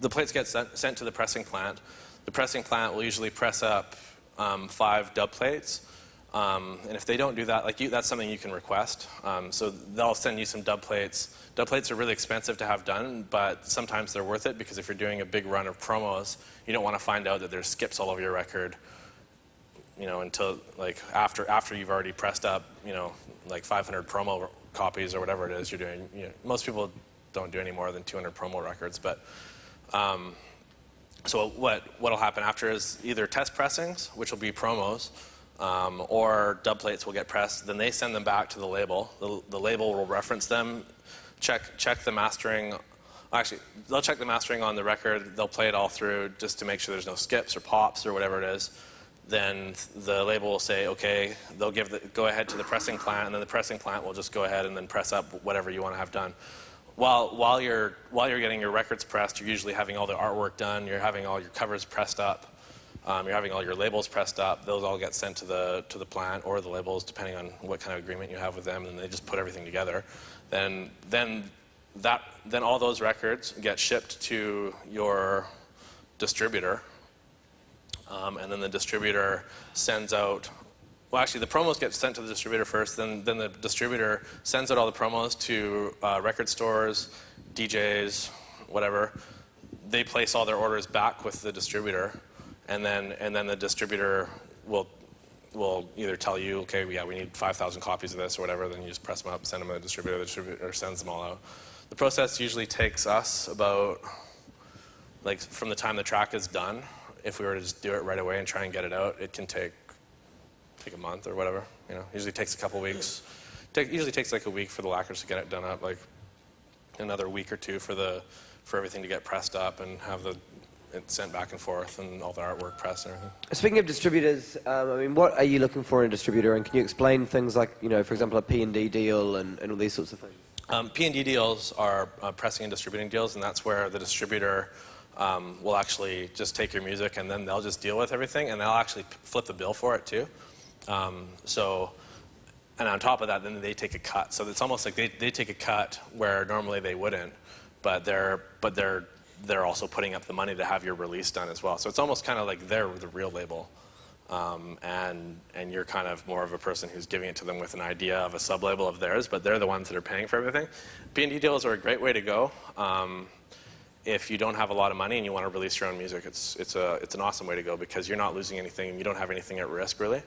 The plates get sent to the pressing plant. The pressing plant will usually press up 5 dub plates. And if they don't do that, that's something you can request. So they'll send you some dub plates. Dub plates are really expensive to have done, but sometimes they're worth it, because if you're doing a big run of promos, you don't want to find out that there's skips all over your record, until after you've already pressed up, 500 promo copies or whatever it is you're doing. Most people don't do any more than 200 promo records, but so what'll happen after is either test pressings, which will be promos, or dub plates will get pressed. Then they send them back to the label. The label will reference them check the mastering. Actually, they'll check the mastering on the record. They'll play it all through just to make sure there's no skips or pops or whatever it is. Then the label will say, okay, they'll give the go ahead to the pressing plant, and then the pressing plant will just go ahead and then press up whatever you want to have done. While you're getting your records pressed, you're usually having all the artwork done. You're having all your covers pressed up. You're having all your labels pressed up. Those all get sent to the plant or the labels, depending on what kind of agreement you have with them, and they just put everything together. Then all those records get shipped to your distributor, and then the distributor sends out. Well, actually, the promos get sent to the distributor first. Then the distributor sends out all the promos to record stores, DJs, whatever. They place all their orders back with the distributor, and then the distributor will either tell you, okay, yeah, we need 5,000 copies of this or whatever. Then you just press them up, send them to the distributor sends them all out. The process usually takes us about, like, from the time the track is done. If we were to just do it right away and try and get it out, it can take a month or whatever. You know, usually takes a couple weeks. Usually takes like a week for the lacquers to get it done up. Like another week or two for everything to get pressed up and have it sent back and forth and all the artwork pressed and everything. Speaking of distributors, I mean, what are you looking for in a distributor? And can you explain things like, you know, for example, a P&D deal and all these sorts of things? P&D deals are pressing and distributing deals, and that's where the distributor will actually just take your music and then they'll just deal with everything, and they'll actually flip the bill for it too. And on top of that, then they take a cut. So it's almost like they take a cut where normally they wouldn't, but they're also putting up the money to have your release done as well. So it's almost kind of like they're the real label, and you're kind of more of a person who's giving it to them with an idea of a sub-label of theirs, but they're the ones that are paying for everything. P&D deals are a great way to go. If you don't have a lot of money and you want to release your own music, it's an awesome way to go because you're not losing anything and you don't have anything at risk really.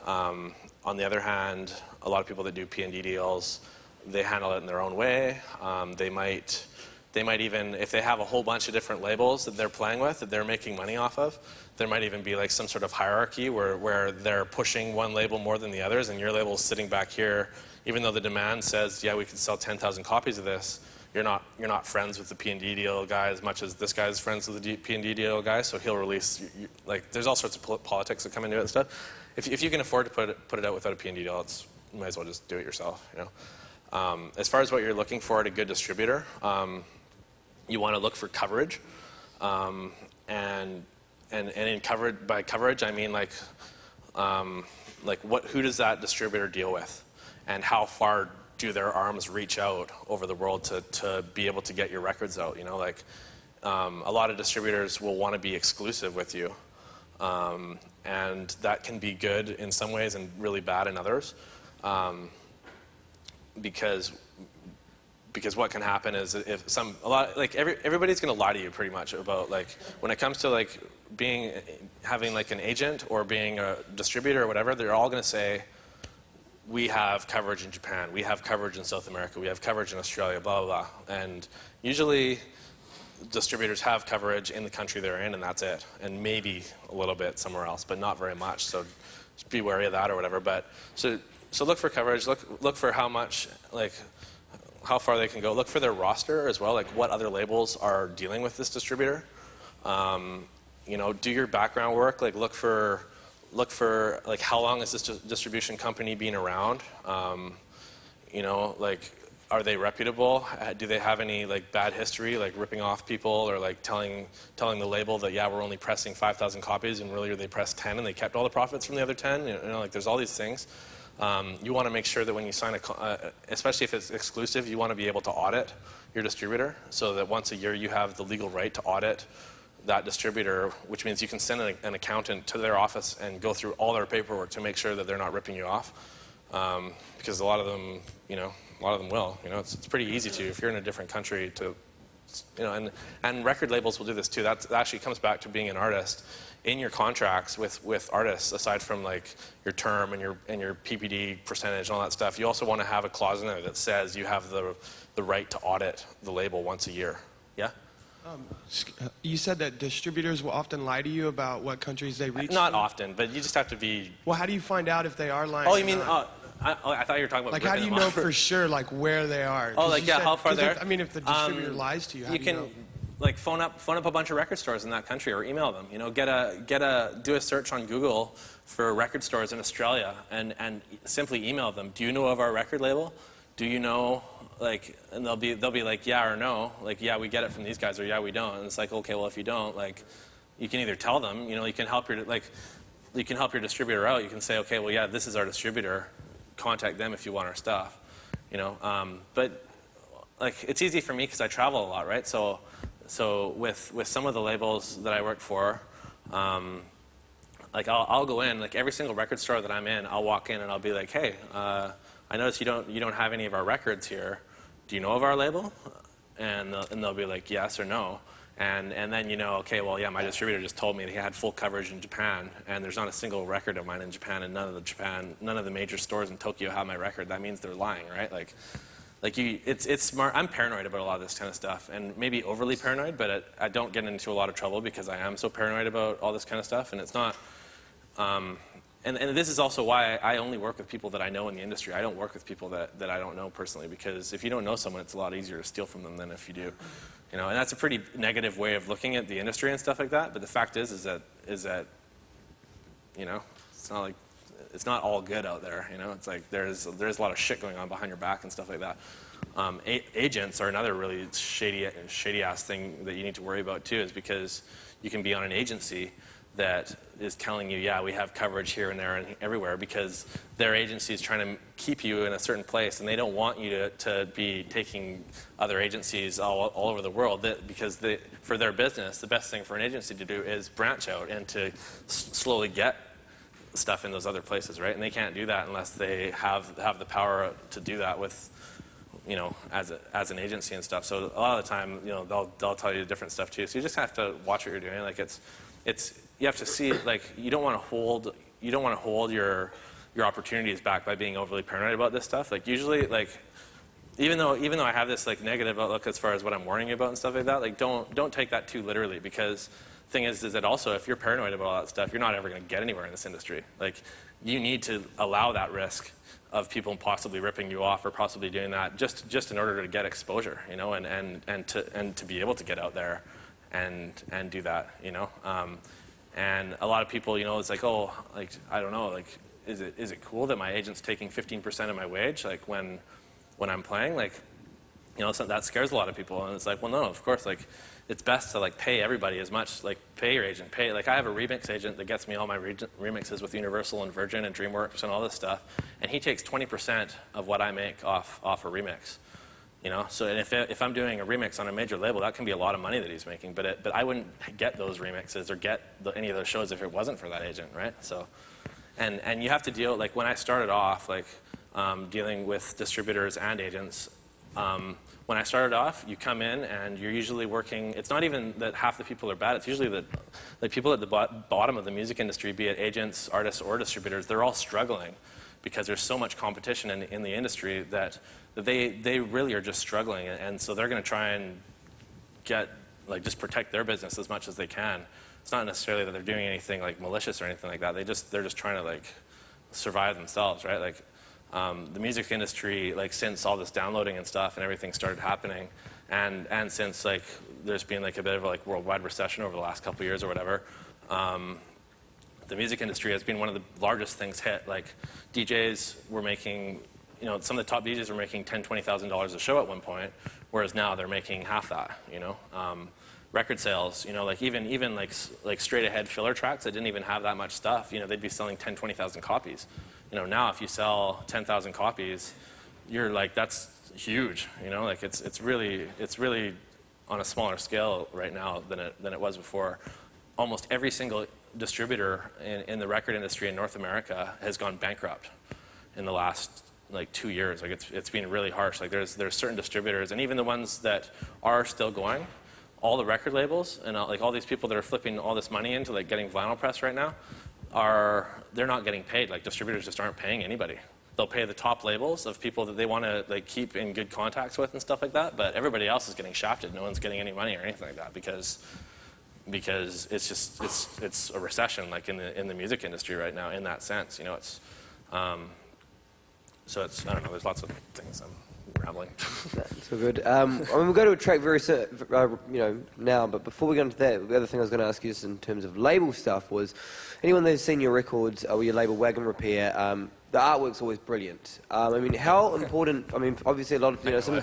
On the other hand, a lot of people that do P&D deals, they handle it in their own way. They might even, if they have a whole bunch of different labels that they're playing with, that they're making money off of, there might even be like some sort of hierarchy where they're pushing one label more than the others, and your label's sitting back here, even though the demand says, yeah, we could sell 10,000 copies of this. You're not friends with the P&D deal guy as much as this guy's friends with the P&D deal guy, so he'll release, like, there's all sorts of politics that come into it and stuff. If you can afford to put it out without a P&D deal, you might as well just do it yourself, you know. As far as what you're looking for at a good distributor, you want to look for coverage, and in by coverage I mean like who does that distributor deal with, and how far do their arms reach out over the world to be able to get your records out, you know, like a lot of distributors will want to be exclusive with you, and that can be good in some ways and really bad in others, because what can happen is if everybody's going to lie to you pretty much about, like, when it comes to like having like an agent or being a distributor or whatever, they're all going to say, we have coverage in Japan, we have coverage in South America, we have coverage in Australia, blah, blah, blah. And usually distributors have coverage in the country they're in, and that's it. And maybe a little bit somewhere else, but not very much. So just be wary of that or whatever. But so look for coverage, look for how much, like, how far they can go. Look for their roster as well, like what other labels are dealing with this distributor. You know, do your background work, like look for like how long has this distribution company been around? You know, like, are they reputable? Do they have any like bad history, like ripping off people or like telling the label that, yeah, we're only pressing 5,000 copies and really they pressed 10 and they kept all the profits from the other 10? You know, like there's all these things. You want to make sure that when you sign especially if it's exclusive, you want to be able to audit your distributor so that once a year you have the legal right to audit that distributor, which means you can send an accountant to their office and go through all their paperwork to make sure that they're not ripping you off. Because a lot of them will. You know, it's pretty easy to, if you're in a different country, to, you know, and record labels will do this too. That actually comes back to being an artist. In your contracts with artists, aside from like your term and your PPD percentage and all that stuff, you also want to have a clause in there that says you have the right to audit the label once a year. Yeah? You said that distributors will often lie to you about what countries they reach. Not often, but you just have to be. Well, how do you find out if they are lying? Oh, you mean? I thought you were talking about Like, how do you ripping know them off. for sure, like, where they are? Oh, 'Cause like, you yeah, said- how far 'cause they're... if- I mean, if the distributor lies to you, how you do can, you know? like, phone up a bunch of record stores in that country or email them. You know, do a search on Google for record stores in Australia and simply email them. Do you know of our record label? Do you know, like, and they'll be like, yeah or no. Like, yeah, we get it from these guys, or yeah, we don't. And it's like, okay, well, if you don't, like, you can either tell them, you know, you can help your distributor out. You can say, okay, well, yeah, this is our distributor. Contact them if you want our stuff, you know. But like, it's easy for me because I travel a lot, right? So with some of the labels that I work for, like I'll go in, like every single record store that I'm in, I'll walk in and I'll be like, hey, I noticed you don't have any of our records here. Do you know of our label? And they'll be like, yes or no. And then you know, okay, well, yeah, my distributor just told me that he had full coverage in Japan, and there's not a single record of mine in Japan, and none of the major stores in Tokyo have my record. That means they're lying, right? Like it's smart. I'm paranoid about a lot of this kind of stuff, and maybe overly paranoid, but I don't get into a lot of trouble because I am so paranoid about all this kind of stuff, and it's not. And this is also why I only work with people that I know in the industry. I don't work with people that I don't know personally, because if you don't know someone, it's a lot easier to steal from them than if you do. You know, and that's a pretty negative way of looking at the industry and stuff like that. But the fact is that you know, it's not all good out there. You know, it's like there's a lot of shit going on behind your back and stuff like that. Agents are another really shady ass thing that you need to worry about too, is because you can be on an agency that is telling you, yeah, we have coverage here and there and everywhere, because their agency is trying to keep you in a certain place, and they don't want you to be taking other agencies all over the world, because for their business, the best thing for an agency to do is branch out and to slowly get stuff in those other places, right? And they can't do that unless they have the power to do that with, you know, as an agency and stuff. So a lot of the time, you know, they'll tell you different stuff too. So you just have to watch what you're doing. Like you have to see, like, you don't want to hold your opportunities back by being overly paranoid about this stuff. Like, usually, like, even though I have this like negative outlook as far as what I'm worrying about and stuff like that, like, don't take that too literally, because the thing is that also, if you're paranoid about all that stuff, you're not ever going to get anywhere in this industry. Like, you need to allow that risk of people possibly ripping you off or possibly doing that just in order to get exposure, you know, and to be able to get out there and do that, you know. And a lot of people, you know, it's like, oh, like, I don't know, like, is it cool that my agent's taking 15% of my wage, like, when I'm playing? Like, you know, so that scares a lot of people. And it's like, well, no, of course, like, it's best to, like, pay everybody as much, like, pay your agent, like, I have a remix agent that gets me all my remixes with Universal and Virgin and DreamWorks and all this stuff, and he takes 20% of what I make off a remix. You know, so and if I'm doing a remix on a major label, that can be a lot of money that he's making. But I wouldn't get those remixes or get any of those shows if it wasn't for that agent, right? So, and you have to deal, like, when I started off, like, dealing with distributors and agents. When I started off, you come in and you're usually working. It's not even that half the people are bad. It's usually that, like, people at the bottom of the music industry, be it agents, artists, or distributors, they're all struggling because there's so much competition in the industry that they really are just struggling, and so they're going to try and just protect their business as much as they can. It's not necessarily that they're doing anything like malicious or anything like that. They're just trying to, like, survive themselves, right? Like, the music industry, like, since all this downloading and stuff and everything started happening, and since, like, there's been, like, a bit of a, like, worldwide recession over the last couple of years or whatever, the music industry has been one of the largest things hit. Like, DJs were making, you know, some of the top DJs were making $10,000, $20,000 a show at one point, whereas now they're making half that, you know. Record sales, you know, like, even like straight ahead filler tracks that didn't even have that much stuff, you know, they'd be selling 10,000, 20,000 copies. You know, now if you sell 10,000 copies, you're like, that's huge, you know, like, it's really on a smaller scale right now than it was before. Almost every single distributor in the record industry in North America has gone bankrupt in the last, like, 2 years. Like, it's been really harsh. Like, there's certain distributors, and even the ones that are still going, all the record labels and like all these people that are flipping all this money into, like, getting vinyl press right now, they're not getting paid. Like, distributors just aren't paying anybody. They'll pay the top labels of people that they want to, like, keep in good contacts with and stuff like that, but everybody else is getting shafted. No one's getting any money or anything like that because it's a recession, like, in the music industry right now, in that sense. You know, So it's, I don't know, there's lots of things I'm rambling. That's so good. I mean, we'll go to a track very soon, now, but before we go into that, the other thing I was going to ask you just in terms of label stuff was, anyone that's seen your records or your label Wagon Repair, the artwork's always brilliant. I mean, how important, I mean, obviously a lot of, some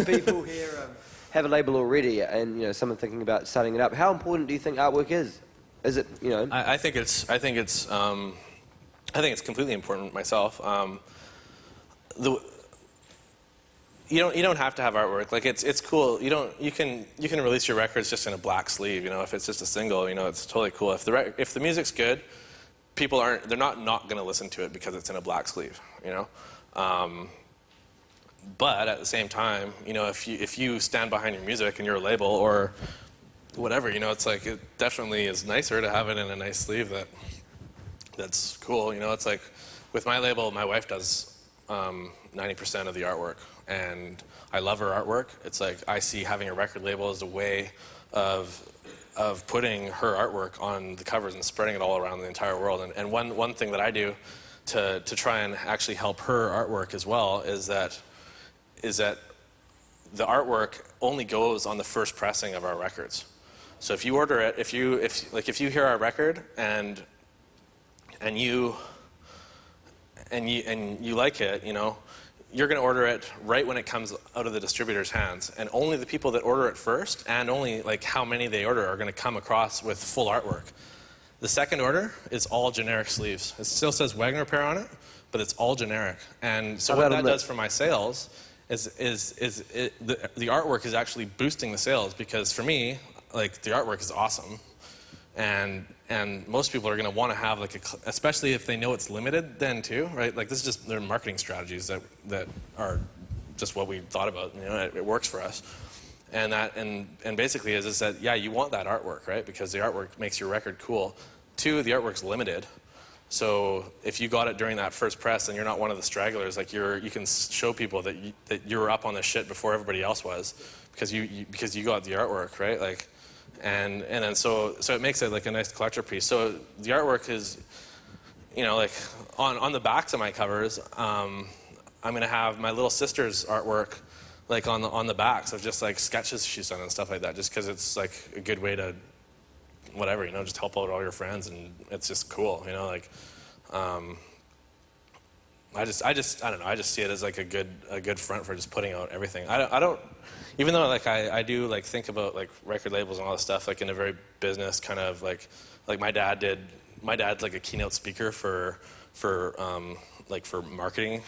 people here have a label already and, some are thinking about starting it up. How important do you think artwork is? Is it, I think it's completely important myself. You don't have to have artwork. Like it's cool. You can release your records just in a black sleeve. If it's just a single, it's totally cool. If the music's good, they're not going to listen to it because it's in a black sleeve. But at the same time, if you stand behind your music and you're a label or whatever, it's like it definitely is nicer to have it in a nice sleeve that's cool. It's like with my label, my wife does 90% of the artwork, and I love her artwork. It's like I see having a record label as a way of putting her artwork on the covers and spreading it all around the entire world. And one thing that I do to try and actually help her artwork as well is that the artwork only goes on the first pressing of our records. So if you order it, if you hear our record and you like it, you're going to order it right when it comes out of the distributor's hands, and only the people that order it first, and only how many they order, are going to come across with full artwork. The second order is all generic sleeves. It still says Wagon Repair on it, but it's all generic. And so what that does for my sales is the artwork is actually boosting the sales, because for me, the artwork is awesome, and most people are going to want to have especially if they know it's limited then too, right? This is just their marketing strategies that are just what we thought about. It works for us, and basically is that you want that artwork, right? Because the artwork makes your record cool. 2, the artwork's limited, so if you got it during that first press and you're not one of the stragglers, you can show people that you were up on this shit before everybody else was, because you got the artwork, right? And then so it makes it a nice collector piece. So the artwork is, on the backs of my covers, I'm gonna have my little sister's artwork on the backs of just sketches she's done and stuff like that, just because it's a good way to whatever, just help out all your friends, and it's just cool, I don't know, I just see it as a good front for just putting out everything. I don't even though I do think about record labels and all this stuff in a very business kind of my dad's a keynote speaker for marketing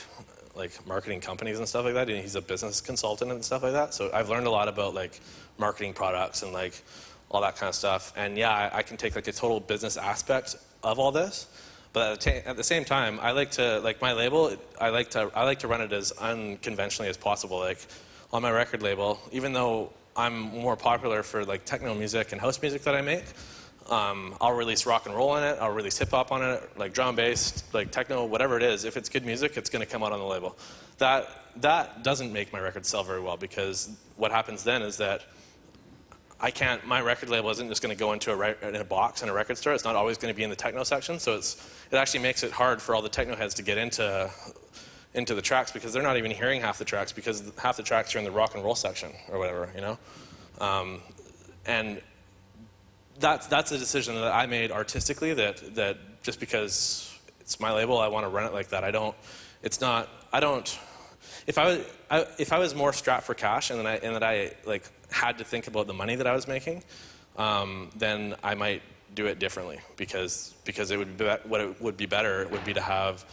marketing companies and stuff like that, and he's a business consultant and stuff like that. So I've learned a lot about marketing products and all that kind of stuff. And yeah, I can take a total business aspect of all this, but at the same time, I like to my label. I like to run it as unconventionally as possible. On my record label, even though I'm more popular for techno music and house music that I make, I'll release rock and roll on it. I'll release hip hop on it, drum bass, techno, whatever it is. If it's good music, it's going to come out on the label. That doesn't make my record sell very well, because what happens then is that my record label isn't just going to go into a box in a record store. It's not always going to be in the techno section. So it actually makes it hard for all the techno heads to get into the tracks, because they're not even hearing half the tracks, because half the tracks are in the rock and roll section or whatever, and that's a decision that I made artistically, that just because it's my label, I want to run it like that. If I was more strapped for cash and that I had to think about the money that I was making, then I might do it differently, because it would be better would be to have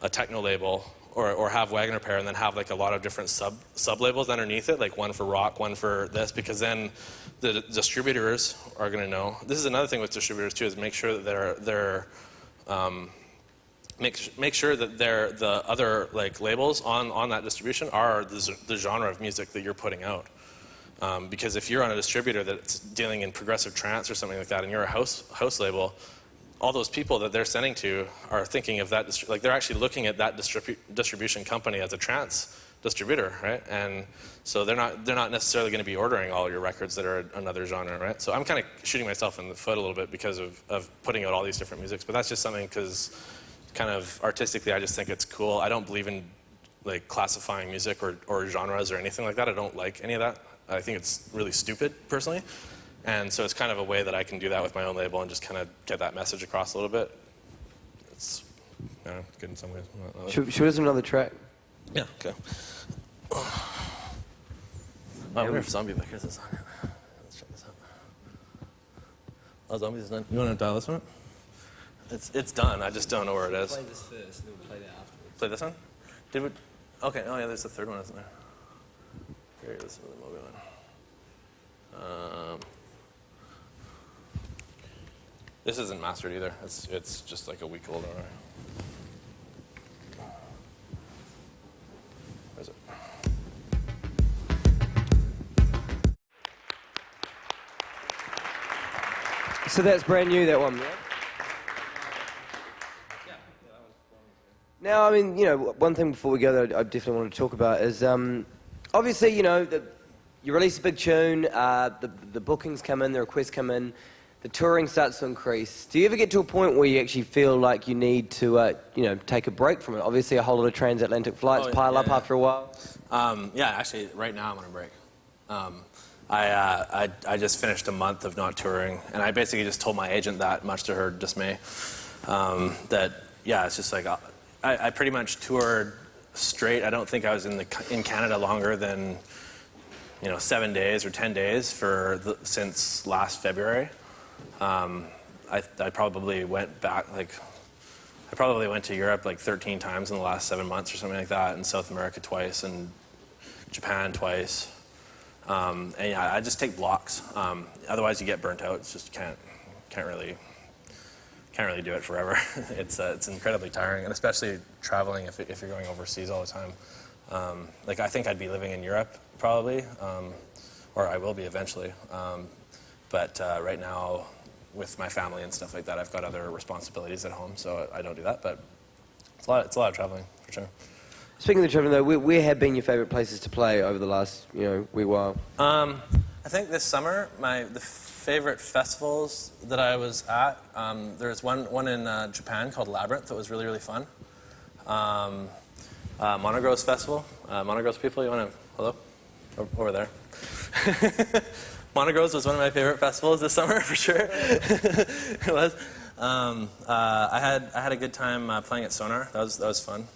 a techno label, or have Wagon Repair, and then have a lot of different sub labels underneath it, one for rock, one for this, because then the distributors are going to know. This is another thing with distributors too, is make sure that make sure that the other labels on that distribution are the genre of music that you're putting out. Because if you're on a distributor that's dealing in progressive trance or something like that, and you're a house label, all those people that they're sending to are thinking of that, they're actually looking at that distribution company as a trance distributor, right? And so they're not necessarily going to be ordering all your records that are another genre, right? So I'm kind of shooting myself in the foot a little bit because of putting out all these different musics, but that's just something because kind of artistically, I just think it's cool. I don't believe in like classifying music or genres or anything like that. I don't like any of that. I think it's really stupid, personally. And so it's kind of a way that I can do that with my own label and just kind of get that message across a little bit. It's good in some ways. Should we listen to another track? Yeah, okay. I wonder if Zombie Bickers is on it. Let's check this out. Oh, Zombies is done. You want to dial this one? It's done. I just don't know where it is. Play this first, and then we'll play that afterwards. Play this one? Did we? Okay. Oh yeah, there's the third one, isn't there? Here, this is the Moby one. This isn't mastered either. It's just like a week old already. Where is it? So that's brand new, that one, yeah? Now, I mean, you know, one thing before we go that I definitely want to talk about is, obviously, you know, you release a big tune, the bookings come in, the requests come in, the touring starts to increase. Do you ever get to a point where you actually feel like you need to, you know, take a break from it? Obviously, a whole lot of transatlantic flights pile up after a while. Yeah, actually, right now I'm on a break. I just finished a month of not touring, and I basically just told my agent that, much to her dismay, that, yeah, it's just like, I pretty much toured straight. I don't think I was in Canada longer than, you know, 7 days or 10 days since last February. I probably went back, like, I probably went to Europe like 13 times in the last 7 months or something like that, and South America twice, and Japan twice. And yeah, I just take blocks. Otherwise, you get burnt out. It's just can't really do it forever. It's incredibly tiring, and especially traveling if you're going overseas all the time. Like I think I'd be living in Europe probably, or I will be eventually. But right now, with my family and stuff like that, I've got other responsibilities at home, so I don't do that. But it's a lot of traveling for sure. Speaking of the traveling, though, where have been your favourite places to play over the last, you know, wee while? I think this summer, the favorite festivals that I was at, there's one in Japan called Labyrinth that was really, really fun. Monogross Festival. Monogross people, you want to, hello? Over there. Monogross was one of my favorite festivals this summer, for sure. It was. I had a good time playing at Sonar. That was fun.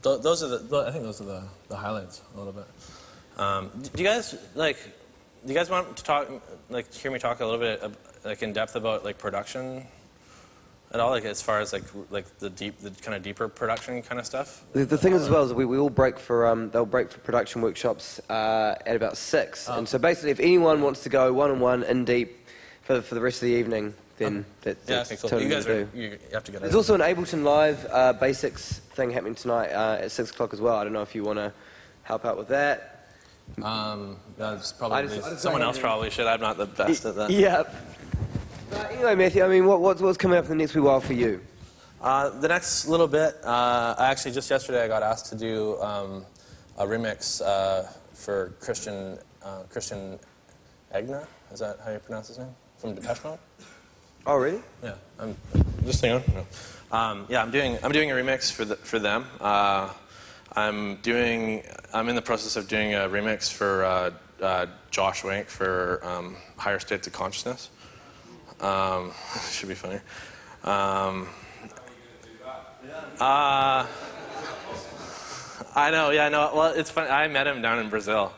Those are I think those are the highlights a little bit. Do you guys want to talk, like, hear me talk a little bit, like, in depth about like production at all, like as far as like the kind of deeper production kind of stuff? The thing is, as well, is we all break for they'll break for production workshops at about 6, and so basically, if anyone wants to go one-on-one in deep for the rest of the evening, then that's cool. totally You guys what to do. you have to get. There's also an Ableton Live Basics thing happening tonight at 6 o'clock as well. I don't know if you want to help out with that. That's probably someone else probably should. I'm not the best at that. Yeah. Anyway, Matthew, I mean, what's coming up in the next wee while for you? The next little bit, actually just yesterday I got asked to do a remix for Christian Egner. Is that how you pronounce his name? From Depeche Mode. Oh, really? Yeah. Just hang on. No. Yeah, I'm doing a remix for them. I'm in the process of doing a remix for Josh Wank for Higher States of Consciousness. Should be funny. I know, yeah, I know. Well, it's funny. I met him down in Brazil,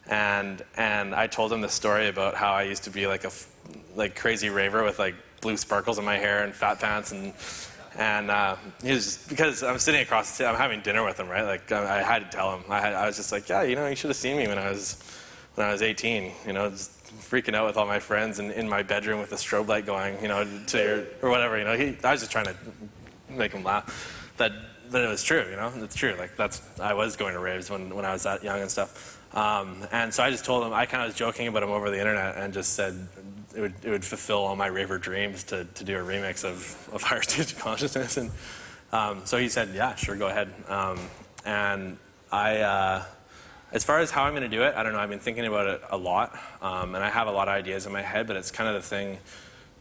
and I told him the story about how I used to be like a crazy raver with like blue sparkles in my hair and fat pants, and he was, because I'm sitting across the table, I'm having dinner with him, right? Like I had to tell him. I was just like, yeah, you know, you should have seen me when I was 18, you know, just freaking out with all my friends and in my bedroom with a strobe light going, you know, or whatever, you know. I was just trying to make him laugh. But it was true, you know. It's true. Like I was going to raves when I was that young and stuff. And so I just told him, I kind of was joking about him over the internet and just said it would fulfill all my raver dreams to do a remix of Higher Stage of Consciousness. And so he said, yeah, sure, go ahead. And as far as how I'm going to do it, I don't know. I've been thinking about it a lot, and I have a lot of ideas in my head, but it's kind of the thing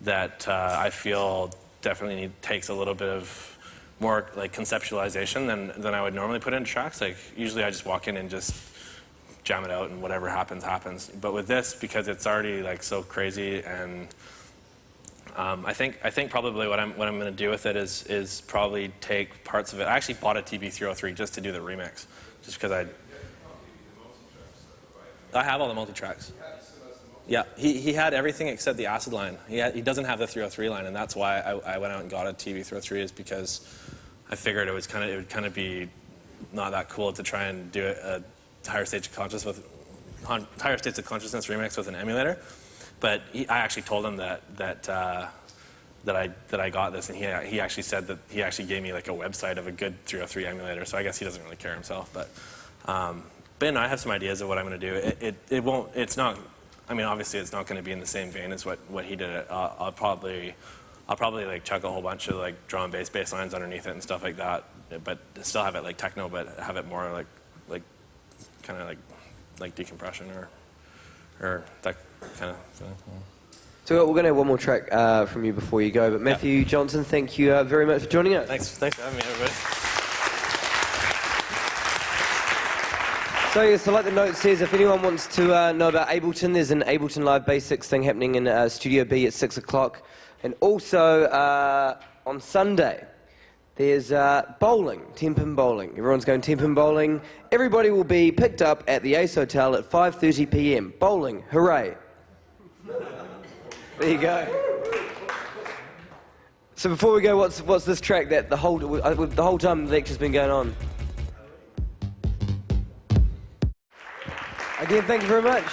that I feel definitely takes a little bit of more like conceptualization than I would normally put into tracks. Like usually I just walk in and just jam it out and whatever happens, happens. But with this, because it's already like so crazy, and I think probably what I'm going to do with it is probably take parts of it. I actually bought a TB303 just to do the remix, just because I have all the multi-tracks. Yeah, he had everything except the acid line. He doesn't have the 303 line, and that's why I went out and got a TB303, is because I figured it would kind of be not that cool to try and do a higher states of consciousness remix with an emulator. But I actually told him that I got this, and he actually said that he actually gave me like a website of a good 303 emulator. So I guess he doesn't really care himself. But I have some ideas of what I'm going to do. It won't. It's not. I mean, obviously, it's not going to be in the same vein as what he did. I'll probably like chuck a whole bunch of like drum and bass lines underneath it and stuff like that. But still have it like techno, but have it more like kind of like decompression or that kind of thing. So we're going to have one more track from you before you go. But Mathew Jonson, thank you very much for joining us. Thanks for having me, everybody. So yes, so like the note says, if anyone wants to know about Ableton, there's an Ableton Live Basics thing happening in Studio B at 6 o'clock. And also on Sunday, there's bowling, 10-pin bowling. Everyone's going 10-pin bowling. Everybody will be picked up at the Ace Hotel at 5:30 p.m. Bowling, hooray. There you go. So before we go, what's this track that the whole time the lecture's been going on? Again, thank you very much.